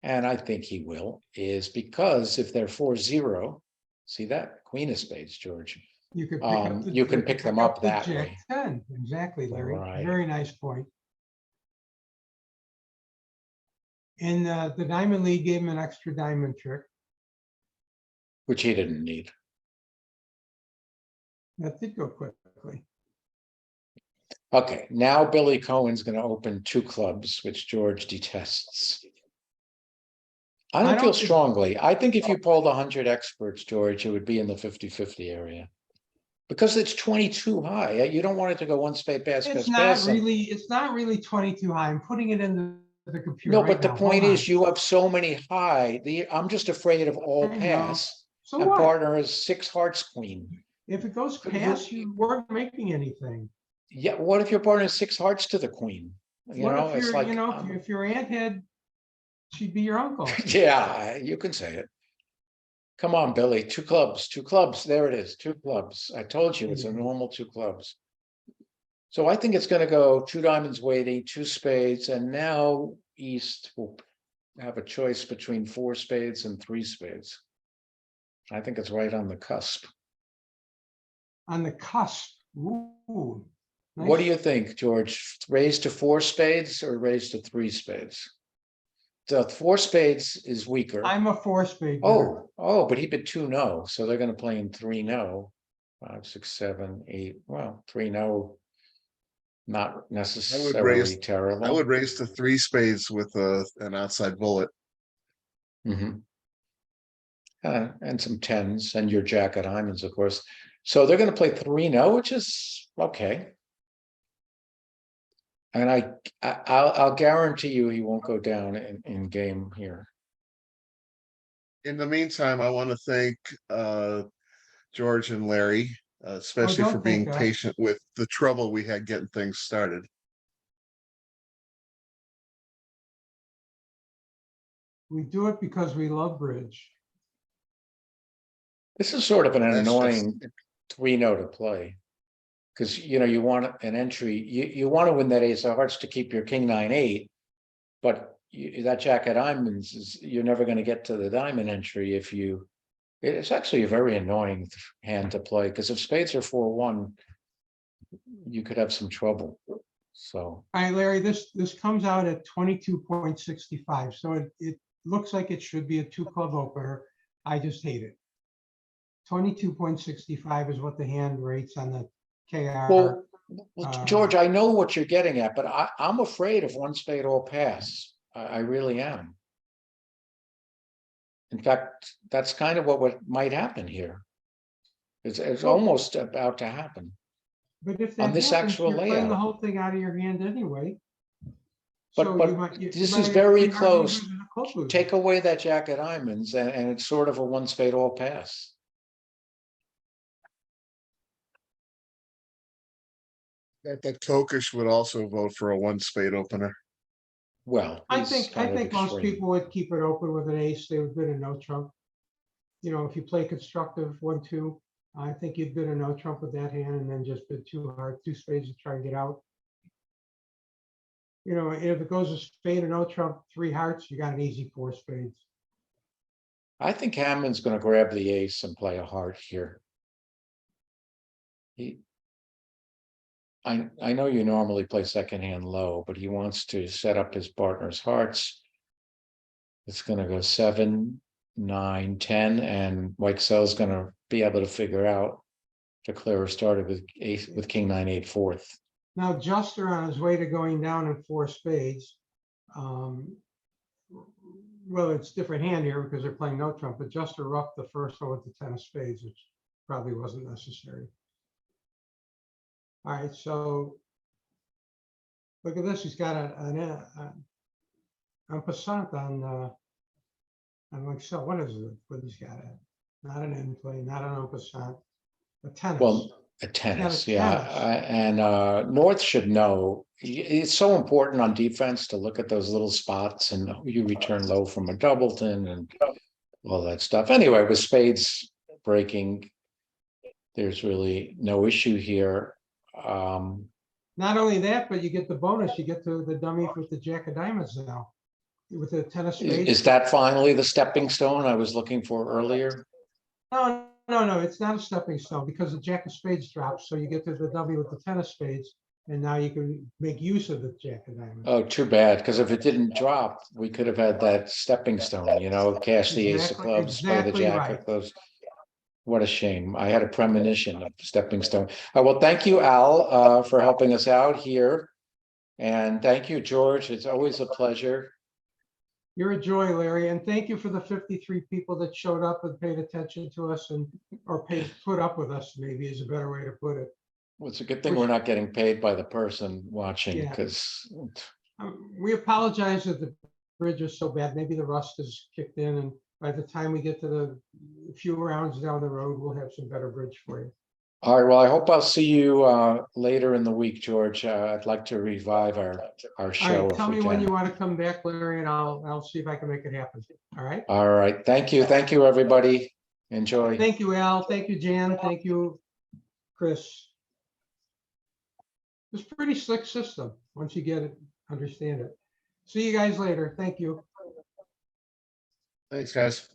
Speaker 4: and I think he will, is because if they're 4-0, see that queen of spades, George.
Speaker 3: You could pick up
Speaker 4: You can pick them up
Speaker 3: the
Speaker 4: that
Speaker 3: jack
Speaker 4: way.
Speaker 3: 10. Exactly, Larry.
Speaker 4: Right.
Speaker 3: Very nice point. And the diamond lead gave him an extra diamond trick.
Speaker 4: Which he didn't need.
Speaker 3: That did go quickly.
Speaker 4: Okay, now Billy Cohen's going to open 2 clubs, which George detests. I don't feel
Speaker 3: think-
Speaker 4: strongly. I think if you polled 100 experts, George, it would be in the 50-50 area. Because it's 22 high. You don't want it to go 1 spade pass,
Speaker 3: It's
Speaker 4: pass,
Speaker 3: not
Speaker 4: pass.
Speaker 3: really 22 high. I'm putting it into the computer.
Speaker 4: No,
Speaker 3: right
Speaker 4: but the
Speaker 3: now.
Speaker 4: point
Speaker 3: Hold
Speaker 4: is
Speaker 3: on.
Speaker 4: you have so many high. I'm just afraid of all
Speaker 3: I know.
Speaker 4: pass.
Speaker 3: So
Speaker 4: And
Speaker 3: what?
Speaker 4: partner is 6 hearts queen.
Speaker 3: If it goes
Speaker 4: But you-
Speaker 3: past, you weren't making anything.
Speaker 4: Yeah, what if your partner is 6 hearts to the queen? You
Speaker 3: What
Speaker 4: know,
Speaker 3: if
Speaker 4: it's
Speaker 3: you're,
Speaker 4: like,
Speaker 3: if your aunt had, she'd be your uncle.
Speaker 4: yeah, you can say it. Come on, Billy, 2 clubs, 2 clubs. There it is, 2 clubs. I told you it's a normal 2 clubs. So I think it's going to go 2 diamonds waiting, 2 spades, and now East will have a choice between 4 spades and 3 spades. I think it's right on the cusp.
Speaker 3: On the cusp. Ooh.
Speaker 4: What do
Speaker 3: Nice.
Speaker 4: you think, George? Raise to 4 spades or raise to 3 spades? The 4 spades is weaker.
Speaker 3: I'm a 4 spade. bidder.
Speaker 4: Oh, but he bid 2 no, so they're going to play in 3 no. 5, 6, 7, 8. Well, 3 no, not necessarily terrible.
Speaker 1: I would raise to 3 spades with an outside bullet.
Speaker 4: Mhm. And some 10s and your jack of diamonds, of course. So they're going to play 3 no, which is okay. And I'll guarantee you he won't go down in game here.
Speaker 1: In the meantime, I want to thank George and Larry, especially
Speaker 3: don't
Speaker 1: for being
Speaker 3: thank us.
Speaker 1: patient with the trouble we had getting things started.
Speaker 3: We do it because we love bridge.
Speaker 4: This is sort of an
Speaker 1: That's just-
Speaker 4: annoying 3 no to play. Because you want an entry, you want to win that ace of hearts to keep your king 9-8, but that jack of diamonds is you're never going to get to the diamond entry if you. It's actually a very annoying hand to play because if spades are 4-1, you could have some trouble. So
Speaker 3: All right, Larry, this comes out at 22.65. So it looks like it should be a 2 club opener. I just hate it. 22.65 is what the hand rates on the KR.
Speaker 4: well, George, I know what you're getting at, but I'm afraid of 1 spade all pass. I really am. In fact, that's kind of what might happen here. It's almost about to happen.
Speaker 3: But if
Speaker 4: on
Speaker 3: that
Speaker 4: this
Speaker 3: happens,
Speaker 4: actual
Speaker 3: you're playing the
Speaker 4: layout.
Speaker 3: whole thing out of your hand anyway.
Speaker 4: But-
Speaker 3: So
Speaker 4: but
Speaker 3: you might. You
Speaker 4: this
Speaker 3: might
Speaker 4: is
Speaker 3: have
Speaker 4: very
Speaker 3: three hard
Speaker 4: close.
Speaker 3: losers and a close loser.
Speaker 4: Take away that jack of diamonds and it's sort of a one spade all pass.
Speaker 1: That Kokish would also vote for a one spade opener.
Speaker 4: Well,
Speaker 3: I
Speaker 4: he's
Speaker 3: think
Speaker 4: kind of
Speaker 3: most
Speaker 4: extreme.
Speaker 3: people would keep it open with an ace. They would bid a no trump. You know, if you play constructive 1-2, I think you'd bid a no trump with that hand and then just bid two spades to try and get out. You know, if it goes a spade or no trump, 3 hearts, you got an easy 4 spades.
Speaker 4: I think Hammond's gonna grab the ace and play a heart here. I know you normally play second hand low, but he wants to set up his partner's hearts. It's gonna go 7, 9, 10, and Weichsel's gonna be able to figure out to clear started with ace with king 9-8 fourth.
Speaker 3: Now, Juster on his way to going down in 4 spades. Well, it's different hand here because they're playing no trump, but Juster roughed the first one with the 10 of spades, which probably wasn't necessary. All right, so look at this. He's got an passant on Weichsel. What is it? What he's got at? Not an end play, not an en passant, a tennis.
Speaker 4: Well, a tennis, yeah,
Speaker 3: tennis.
Speaker 4: and North should know. It's so important on defense to look at those little spots and you return low from a doubleton and all that stuff. Anyway, with spades breaking, there's really no issue here.
Speaker 3: Not only that, but you get the bonus. You get to the dummy with the jack of diamonds now. With the 10 of spades.
Speaker 4: Is that finally the stepping stone I was looking for earlier?
Speaker 3: No, it's not a stepping stone because the jack of spades drops. So you get to the dummy with the 10 of spades, and now you can make use of the jack of diamonds.
Speaker 4: Oh, too bad, because if it didn't drop, we could have had that stepping stone, you know, cash the ace of clubs, play the
Speaker 3: Exactly
Speaker 4: jack
Speaker 3: right.
Speaker 4: of clubs. What a shame. I had a premonition of stepping stone. Well, thank you, Al, for helping us out here. And thank you, George. It's always a pleasure.
Speaker 3: You're a joy, Larry, and thank you for the 53 people that showed up and paid attention to us or put up with us, maybe is a better way to put it.
Speaker 4: Well, it's a good thing we're not getting paid by the person watching
Speaker 3: Yeah.
Speaker 4: because
Speaker 3: We apologize that the bridge is so bad. Maybe the rust is kicked in, and by the time we get to the few rounds down the road, we'll have some better bridge for you.
Speaker 4: all right. Well, I hope I'll see you later in the week, George. I'd like to revive our
Speaker 3: All
Speaker 4: show.
Speaker 3: right,
Speaker 4: if
Speaker 3: tell
Speaker 4: we
Speaker 3: me when
Speaker 4: can.
Speaker 3: you want to come back, Larry, and I'll see if I can make it happen. All right.
Speaker 4: All right. Thank you. Thank you, everybody. Enjoy.
Speaker 3: Thank you, Al. Thank you, Jan. Thank you, Chris. It's a pretty slick system once you get it, understand it. See you guys later. Thank you.
Speaker 1: Thanks, guys.